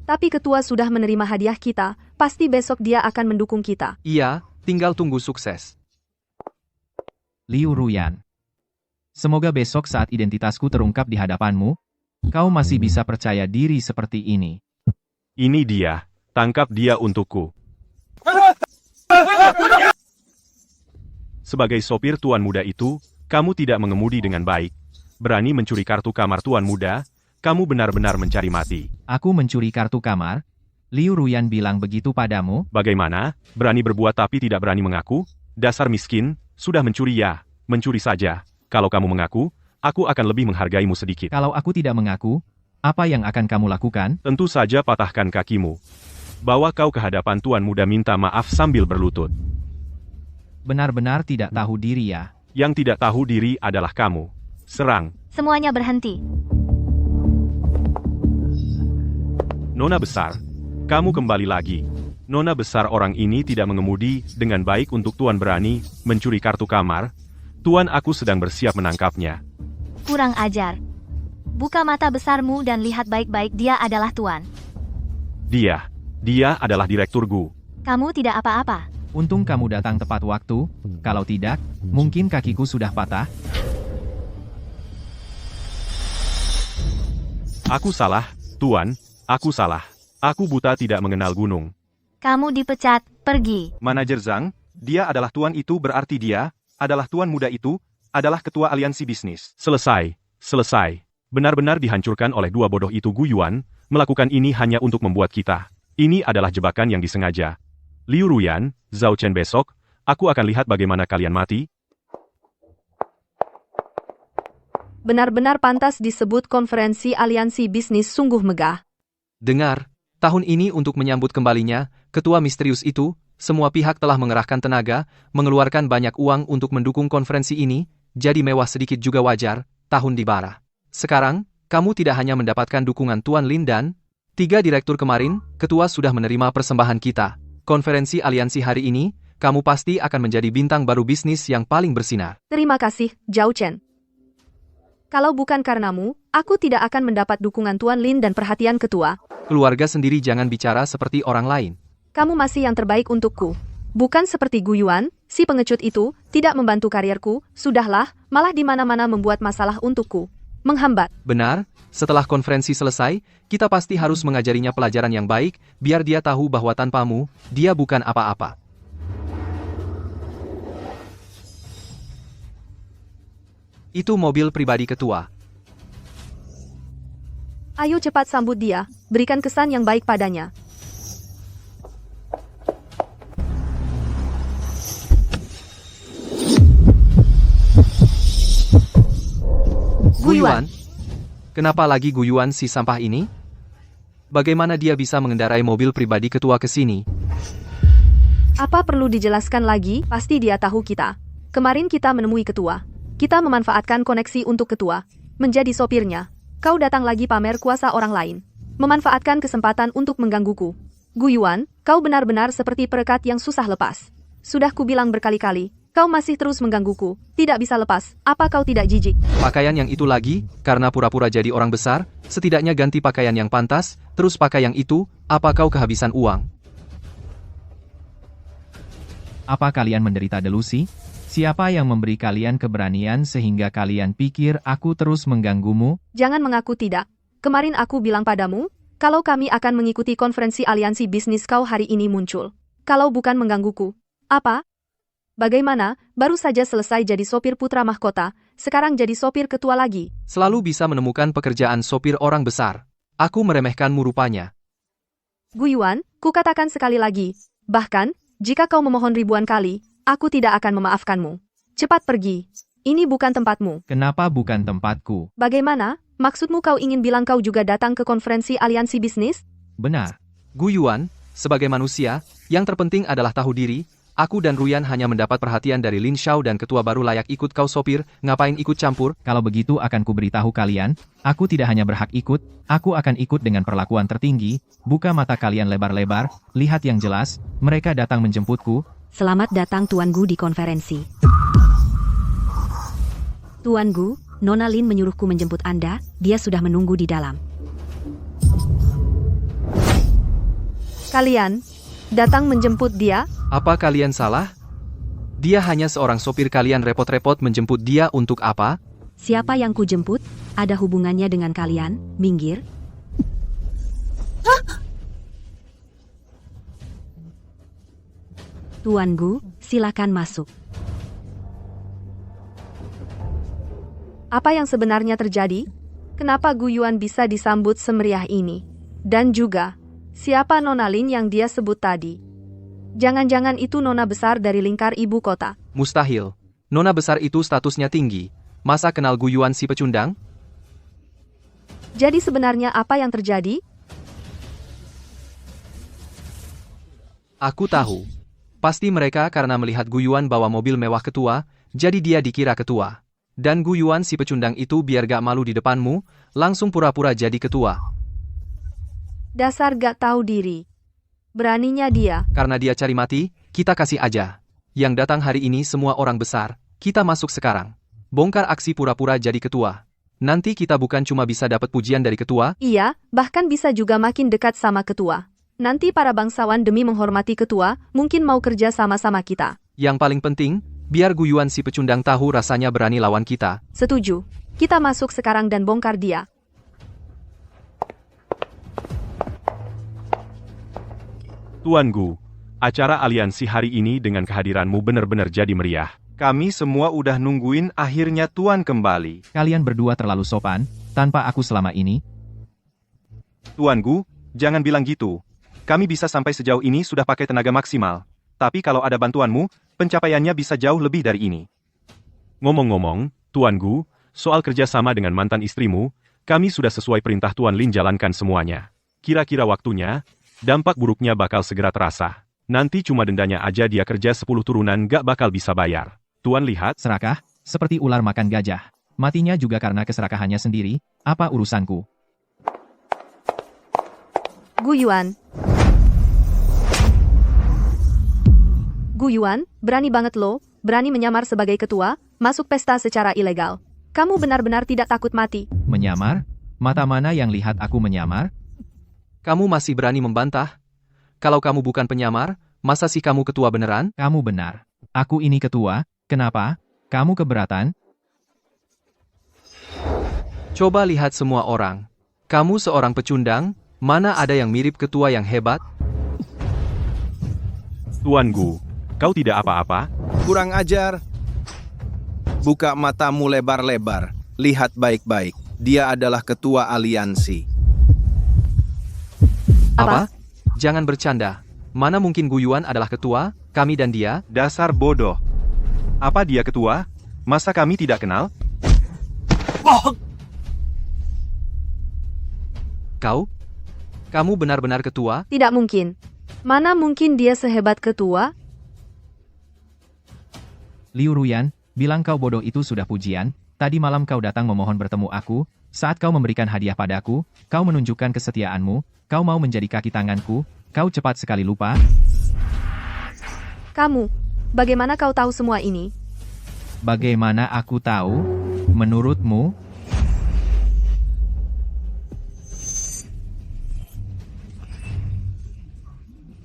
Tapi ketua sudah menerima hadiah kita, pasti besok dia akan mendukung kita. Iya, tinggal tunggu sukses. Liu Ruyan. Semoga besok saat identitasku terungkap di hadapanmu, kau masih bisa percaya diri seperti ini. Ini dia, tangkap dia untukku. Sebagai sopir tuan muda itu, kamu tidak mengemudi dengan baik. Berani mencuri kartu kamar tuan muda, kamu benar-benar mencari mati. Aku mencuri kartu kamar? Liu Ruyan bilang begitu padamu? Bagaimana? Berani berbuat tapi tidak berani mengaku? Dasar miskin, sudah mencuri ya, mencuri saja. Kalau kamu mengaku, aku akan lebih menghargaimu sedikit. Kalau aku tidak mengaku, apa yang akan kamu lakukan? Tentu saja patahkan kakimu. Bawa kau ke hadapan tuan muda minta maaf sambil berlutut. Benar-benar tidak tahu diri ya. Yang tidak tahu diri adalah kamu. Serang. Semuanya berhenti. Nona besar, kamu kembali lagi. Nona besar, orang ini tidak mengemudi dengan baik untuk tuan berani mencuri kartu kamar. Tuan, aku sedang bersiap menangkapnya. Kurang ajar. Buka mata besarmu dan lihat baik-baik, dia adalah tuan. Dia adalah direktur Gu. Kamu tidak apa-apa. Untung kamu datang tepat waktu, kalau tidak, mungkin kakiku sudah patah. Aku salah, tuan, aku salah. Aku buta tidak mengenal gunung. Kamu dipecat, pergi. Manajer Zhang, dia adalah tuan itu berarti dia adalah tuan muda itu, adalah ketua aliansi bisnis. Selesai. Benar-benar dihancurkan oleh dua bodoh itu. Gu Yuan melakukan ini hanya untuk membuat kita. Ini adalah jebakan yang disengaja. Liu Ruyan, Zhao Chen, besok, aku akan lihat bagaimana kalian mati. Benar-benar pantas disebut konferensi aliansi bisnis sungguh megah. Dengar, tahun ini untuk menyambut kembalinya, ketua misterius itu, semua pihak telah mengerahkan tenaga, mengeluarkan banyak uang untuk mendukung konferensi ini, jadi mewah sedikit juga wajar, tahun di bara. Sekarang, kamu tidak hanya mendapatkan dukungan Tuan Lin dan 3 direktur kemarin, ketua sudah menerima persembahan kita. Konferensi aliansi hari ini, kamu pasti akan menjadi bintang baru bisnis yang paling bersinar. Terima kasih, Zhao Chen. Kalau bukan karenamu, aku tidak akan mendapat dukungan Tuan Lin dan perhatian ketua. Keluarga sendiri jangan bicara seperti orang lain. Kamu masih yang terbaik untukku. Bukan seperti Gu Yuan, si pengecut itu, tidak membantu karirku, sudahlah, malah di mana-mana membuat masalah untukku. Menghambat. Benar, setelah konferensi selesai, kita pasti harus mengajarinya pelajaran yang baik, biar dia tahu bahwa tanpamu, dia bukan apa-apa. Itu mobil pribadi ketua. Ayo cepat sambut dia, berikan kesan yang baik padanya. Gu Yuan? Kenapa lagi Gu Yuan si sampah ini? Bagaimana dia bisa mengendarai mobil pribadi ketua ke sini? Apa perlu dijelaskan lagi? Pasti dia tahu kita. Kemarin kita menemui ketua. Kita memanfaatkan koneksi untuk ketua. Menjadi sopirnya. Kau datang lagi pamer kuasa orang lain. Memanfaatkan kesempatan untuk menggangguku. Gu Yuan, kau benar-benar seperti perekat yang susah lepas. Sudah kubilang berkali-kali. Kau masih terus menggangguku, tidak bisa lepas, apa kau tidak jijik? Pakaian yang itu lagi, karena pura-pura jadi orang besar, setidaknya ganti pakaian yang pantas, terus pakai yang itu, apa kau kehabisan uang? Apa kalian menderita delusi? Siapa yang memberi kalian keberanian sehingga kalian pikir aku terus mengganggumu? Jangan mengaku tidak. Kemarin aku bilang padamu, kalau kami akan mengikuti konferensi aliansi bisnis kau hari ini muncul. Kalau bukan menggangguku. Apa? Bagaimana, baru saja selesai jadi sopir putra mahkota, sekarang jadi sopir ketua lagi. Selalu bisa menemukan pekerjaan sopir orang besar. Aku meremehkanmu rupanya. Gu Yuan, kukatakan sekali lagi, bahkan, jika kau memohon ribuan kali, aku tidak akan memaafkanmu. Cepat pergi. Ini bukan tempatmu. Kenapa bukan tempatku? Bagaimana? Maksudmu kau ingin bilang kau juga datang ke konferensi aliansi bisnis? Benar. Gu Yuan, sebagai manusia, yang terpenting adalah tahu diri. Aku dan Ruyan hanya mendapat perhatian dari Lin Xiao dan ketua baru layak ikut kau sopir, ngapain ikut campur? Kalau begitu akan kuberitahu kalian, aku tidak hanya berhak ikut, aku akan ikut dengan perlakuan tertinggi, buka mata kalian lebar-lebar, lihat yang jelas, mereka datang menjemputku. Selamat datang Tuan Gu di konferensi. Tuan Gu, Nona Lin menyuruhku menjemput Anda, dia sudah menunggu di dalam. Kalian datang menjemput dia? Apa kalian salah? Dia hanya seorang sopir, kalian repot-repot menjemput dia untuk apa? Siapa yang ku jemput? Ada hubungannya dengan kalian? Minggir. Tuan Gu, silakan masuk. Apa yang sebenarnya terjadi? Kenapa Gu Yuan bisa disambut semeriah ini? Dan juga, siapa Nona Lin yang dia sebut tadi? Jangan-jangan itu nona besar dari lingkar ibu kota. Mustahil. Nona besar itu statusnya tinggi. Masa kenal Gu Yuan si pecundang? Jadi sebenarnya apa yang terjadi? Aku tahu. Pasti mereka karena melihat Gu Yuan bawa mobil mewah ketua, jadi dia dikira ketua. Dan Gu Yuan si pecundang itu biar gak malu di depanmu, langsung pura-pura jadi ketua. Dasar gak tahu diri. Beraninya dia. Karena dia cari mati, kita kasih aja. Yang datang hari ini semua orang besar, kita masuk sekarang. Bongkar aksi pura-pura jadi ketua. Nanti kita bukan cuma bisa dapat pujian dari ketua, Iya, bahkan bisa juga makin dekat sama ketua. Nanti para bangsawan demi menghormati ketua, mungkin mau kerja sama-sama kita. yang paling penting, biar Gu Yuan si pecundang tahu rasanya berani lawan kita. Setuju. Kita masuk sekarang dan bongkar dia. Tuan Gu, acara aliansi hari ini dengan kehadiranmu benar-benar jadi meriah. Kami semua udah nungguin akhirnya Tuan kembali. Kalian berdua terlalu sopan, tanpa aku selama ini. Tuan Gu, jangan bilang gitu. Kami bisa sampai sejauh ini sudah pakai tenaga maksimal. Tapi kalau ada bantuanmu, pencapaiannya bisa jauh lebih dari ini. Ngomong-ngomong, Tuan Gu, soal kerjasama dengan mantan istrimu, kami sudah sesuai perintah Tuan Lin jalankan semuanya. Kira-kira waktunya, dampak buruknya bakal segera terasa. Nanti cuma dendanya aja dia kerja 10 turunan gak bakal bisa bayar. Tuan lihat, Serakah, seperti ular makan gajah. Matinya juga karena keserakahannya sendiri, apa urusanku? Gu Yuan. Gu Yuan, berani banget lo, berani menyamar sebagai ketua, masuk pesta secara ilegal. Kamu benar-benar tidak takut mati. Menyamar? Mata mana yang lihat aku menyamar? Kamu masih berani membantah? Kalau kamu bukan penyamar, masa sih kamu ketua beneran? Kamu benar. Aku ini ketua, kenapa? Kamu keberatan? Coba lihat semua orang. Kamu seorang pecundang, mana ada yang mirip ketua yang hebat? Tuan Gu, kau tidak apa-apa? Kurang ajar. Buka matamu lebar-lebar. Lihat baik-baik. Dia adalah ketua aliansi. Apa? Jangan bercanda. Mana mungkin Gu Yuan adalah ketua, kami dan dia? Dasar bodoh. Apa dia ketua? Masa kami tidak kenal? Kau? Kamu benar-benar ketua? Tidak mungkin. Mana mungkin dia sehebat ketua? Liu Ruyan, bilang kau bodoh itu sudah pujian. Tadi malam kau datang memohon bertemu aku. Saat kau memberikan hadiah padaku, kau menunjukkan kesetiaanmu. Kau mau menjadi kaki tanganku. Kau cepat sekali lupa. Kamu, bagaimana kau tahu semua ini? Bagaimana aku tahu? Menurutmu?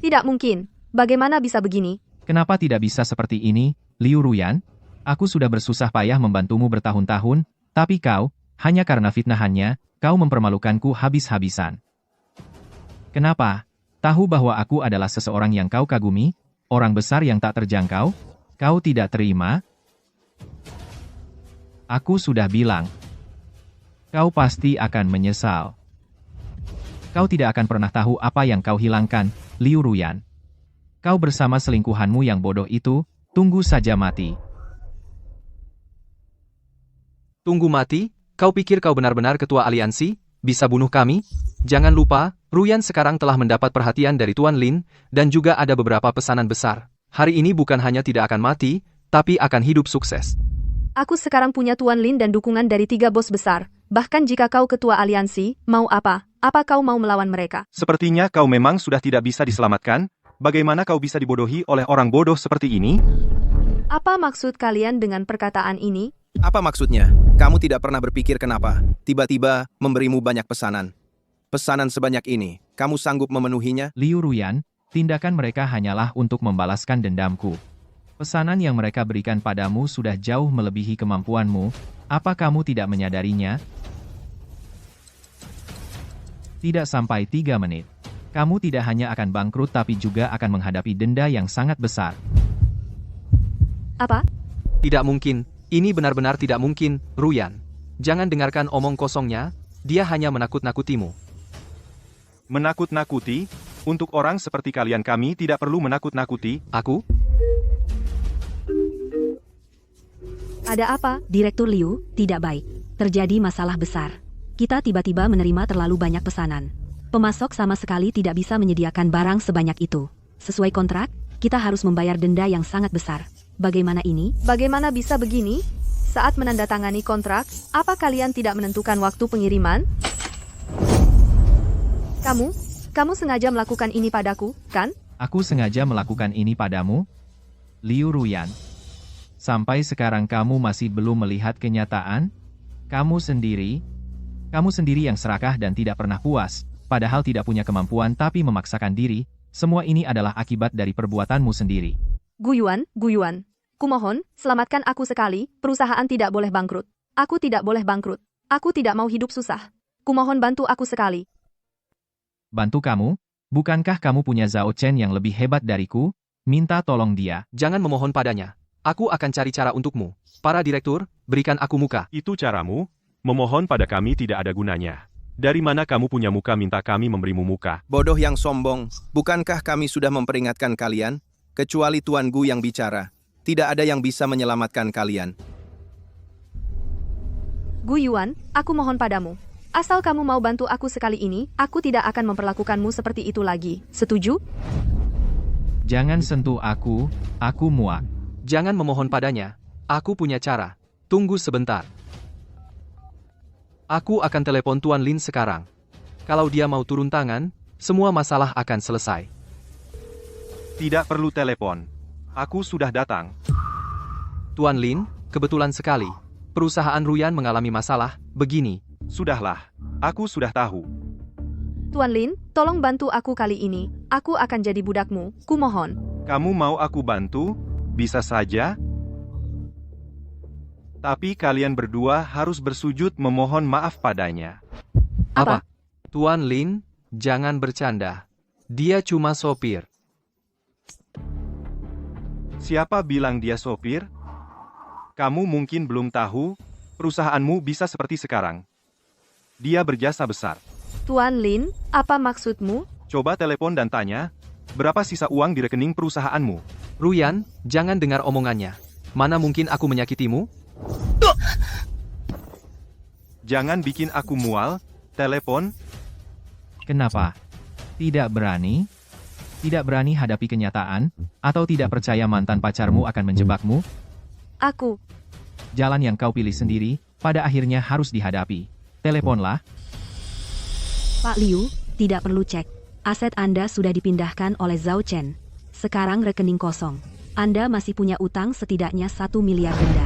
Tidak mungkin. Bagaimana bisa begini? Kenapa tidak bisa seperti ini, Liu Ruyan? Aku sudah bersusah payah membantumu bertahun-tahun, tapi kau, hanya karena fitnahannya, kau mempermalukanku habis-habisan. Kenapa? Tahu bahwa aku adalah seseorang yang kau kagumi, orang besar yang tak terjangkau? Kau tidak terima? Aku sudah bilang. Kau pasti akan menyesal. Kau tidak akan pernah tahu apa yang kau hilangkan, Liu Ruyan. Kau bersama selingkuhanmu yang bodoh itu, tunggu saja mati. Tunggu mati? Kau pikir kau benar-benar ketua aliansi? Bisa bunuh kami? Jangan lupa, Ruyan sekarang telah mendapat perhatian dari Tuan Lin, dan juga ada beberapa pesanan besar. Hari ini bukan hanya tidak akan mati, tapi akan hidup sukses. Aku sekarang punya Tuan Lin dan dukungan dari 3 bos besar. Bahkan jika kau ketua aliansi, mau apa? Apa kau mau melawan mereka? Sepertinya kau memang sudah tidak bisa diselamatkan. Bagaimana kau bisa dibodohi oleh orang bodoh seperti ini? Apa maksud kalian dengan perkataan ini? Apa maksudnya? Kamu tidak pernah berpikir kenapa tiba-tiba memberimu banyak pesanan. Pesanan sebanyak ini, kamu sanggup memenuhinya? Liu Ruyan, tindakan mereka hanyalah untuk membalaskan dendamku. Pesanan yang mereka berikan padamu sudah jauh melebihi kemampuanmu. Apa kamu tidak menyadarinya? Tidak sampai 3 menit. Kamu tidak hanya akan bangkrut tapi juga akan menghadapi denda yang sangat besar. Apa? Tidak mungkin. Ini benar-benar tidak mungkin, Ruyan. Jangan dengarkan omong kosongnya, dia hanya menakut-nakutimu. Menakut-nakuti? Untuk orang seperti kalian kami tidak perlu menakut-nakuti. Aku? Ada apa? Direktur Liu, tidak baik. Terjadi masalah besar. Kita tiba-tiba menerima terlalu banyak pesanan. Pemasok sama sekali tidak bisa menyediakan barang sebanyak itu. Sesuai kontrak, kita harus membayar denda yang sangat besar. Bagaimana ini? Bagaimana bisa begini? Saat menandatangani kontrak, apa kalian tidak menentukan waktu pengiriman? Kamu sengaja melakukan ini padaku, kan? Aku sengaja melakukan ini padamu? Liu Ruyan. Sampai sekarang kamu masih belum melihat kenyataan? Kamu sendiri yang serakah dan tidak pernah puas, padahal tidak punya kemampuan tapi memaksakan diri, semua ini adalah akibat dari perbuatanmu sendiri. Guyuan, kumohon, selamatkan aku sekali, perusahaan tidak boleh bangkrut. Aku tidak boleh bangkrut. Aku tidak mau hidup susah. Kumohon bantu aku sekali. Bantu kamu? Bukankah kamu punya Zhao Chen yang lebih hebat dariku? Minta tolong dia. Jangan memohon padanya. Aku akan cari cara untukmu. Para direktur, berikan aku muka. Itu caramu? Memohon pada kami tidak ada gunanya. Dari mana kamu punya muka minta kami memberimu muka? Bodoh yang sombong, bukankah kami sudah memperingatkan kalian? Kecuali Tuan Gu yang bicara. Tidak ada yang bisa menyelamatkan kalian. Guyuan, aku mohon padamu. Asal kamu mau bantu aku sekali ini, aku tidak akan memperlakukanmu seperti itu lagi. Setuju? Jangan sentuh aku muak. Jangan memohon padanya. Aku punya cara. Tunggu sebentar. Aku akan telepon Tuan Lin sekarang. Kalau dia mau turun tangan, semua masalah akan selesai. Tidak perlu telepon. Aku sudah datang. Tuan Lin, kebetulan sekali. Perusahaan Ruyan mengalami masalah, begini. Sudahlah, aku sudah tahu. Tuan Lin, tolong bantu aku kali ini. Aku akan jadi budakmu, kumohon. Kamu mau aku bantu? Bisa saja. Tapi kalian berdua harus bersujud memohon maaf padanya. Apa? Tuan Lin, jangan bercanda. Dia cuma sopir. Siapa bilang dia sopir? Kamu mungkin belum tahu, perusahaanmu bisa seperti sekarang. Dia berjasa besar. Tuan Lin, apa maksudmu? Coba telepon dan tanya, berapa sisa uang di rekening perusahaanmu? Ruyan, jangan dengar omongannya. Mana mungkin aku menyakitimu? Jangan bikin aku mual, telepon. Kenapa? Tidak berani? Tidak berani hadapi kenyataan? Atau tidak percaya mantan pacarmu akan menjebakmu? Aku. Jalan yang kau pilih sendiri, pada akhirnya harus dihadapi. Teleponlah. Pak Liu, tidak perlu cek. Aset Anda sudah dipindahkan oleh Zhao Chen. Sekarang rekening kosong. Anda masih punya utang setidaknya 1 miliar denda.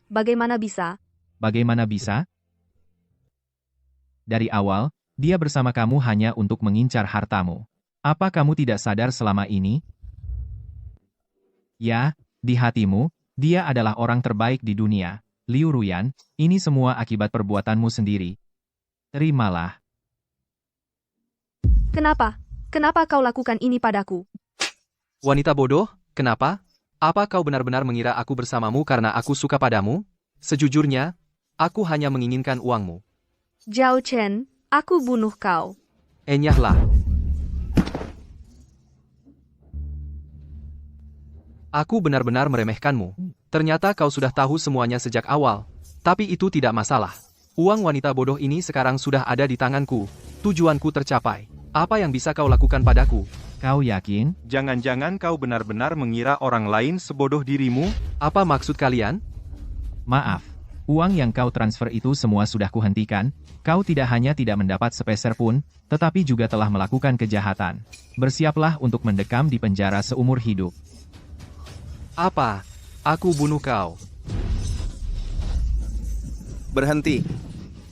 Bagaimana bisa? Bagaimana bisa? Dari awal, dia bersama kamu hanya untuk mengincar hartamu. Apa kamu tidak sadar selama ini? Ya, di hatimu, dia adalah orang terbaik di dunia. Liu Ruyan, ini semua akibat perbuatanmu sendiri. Terimalah. Kenapa? Kenapa kau lakukan ini padaku? Wanita bodoh, kenapa? Apa kau benar-benar mengira aku bersamamu karena aku suka padamu? Sejujurnya, aku hanya menginginkan uangmu. Zhao Chen, aku bunuh kau. Enyahlah. Aku benar-benar meremehkanmu. Ternyata kau sudah tahu semuanya sejak awal. Tapi itu tidak masalah. Uang wanita bodoh ini sekarang sudah ada di tanganku. Tujuanku tercapai. Apa yang bisa kau lakukan padaku? Kau yakin? Jangan-jangan kau benar-benar mengira orang lain sebodoh dirimu? Apa maksud kalian? Maaf. Uang yang kau transfer itu semua sudah kuhentikan. Kau tidak hanya tidak mendapat sepeser pun, tetapi juga telah melakukan kejahatan. Bersiaplah untuk mendekam di penjara seumur hidup. Apa? Aku bunuh kau. Berhenti.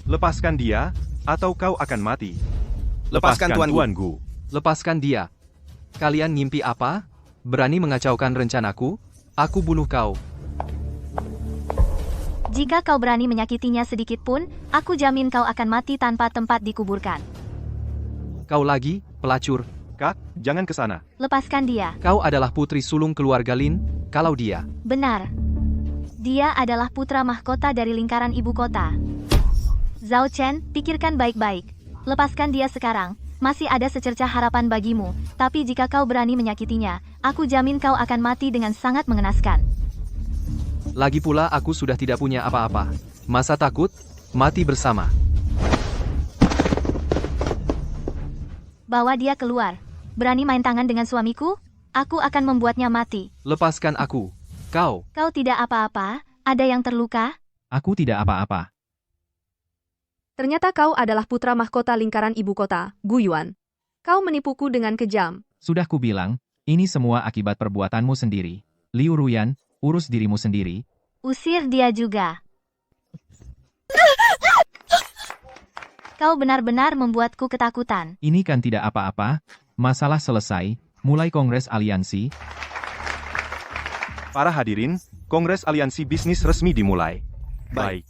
Lepaskan dia, atau kau akan mati. Lepaskan Tuan Gu. Tuan Gu. Lepaskan dia. Kalian ngimpi apa? Berani mengacaukan rencanaku? Aku bunuh kau. Jika kau berani menyakitinya sedikit pun, aku jamin kau akan mati tanpa tempat dikuburkan. Kau lagi, pelacur. Kak, jangan ke sana. Lepaskan dia. Kau adalah putri sulung keluarga Lin, kalau dia. Benar. Dia adalah putra mahkota dari lingkaran ibu kota. Zhao Chen, pikirkan baik-baik. Lepaskan dia sekarang. Masih ada secercah harapan bagimu, tapi jika kau berani menyakitinya, aku jamin kau akan mati dengan sangat mengenaskan. Lagi pula aku sudah tidak punya apa-apa. Masa takut? Mati bersama. Bawa dia keluar. Berani main tangan dengan suamiku? Aku akan membuatnya mati. Lepaskan aku. Kau. Kau tidak apa-apa? Ada yang terluka? Aku tidak apa-apa. Ternyata kau adalah putra mahkota lingkaran ibu kota, Gu Yuan. Kau menipuku dengan kejam. Sudah kubilang, ini semua akibat perbuatanmu sendiri. Liu Ruyan, urus dirimu sendiri. Usir dia juga. Kau benar-benar membuatku ketakutan. Ini kan tidak apa-apa. Masalah selesai. Mulai Kongres Aliansi. Para hadirin, Kongres Aliansi Bisnis resmi dimulai. Baik.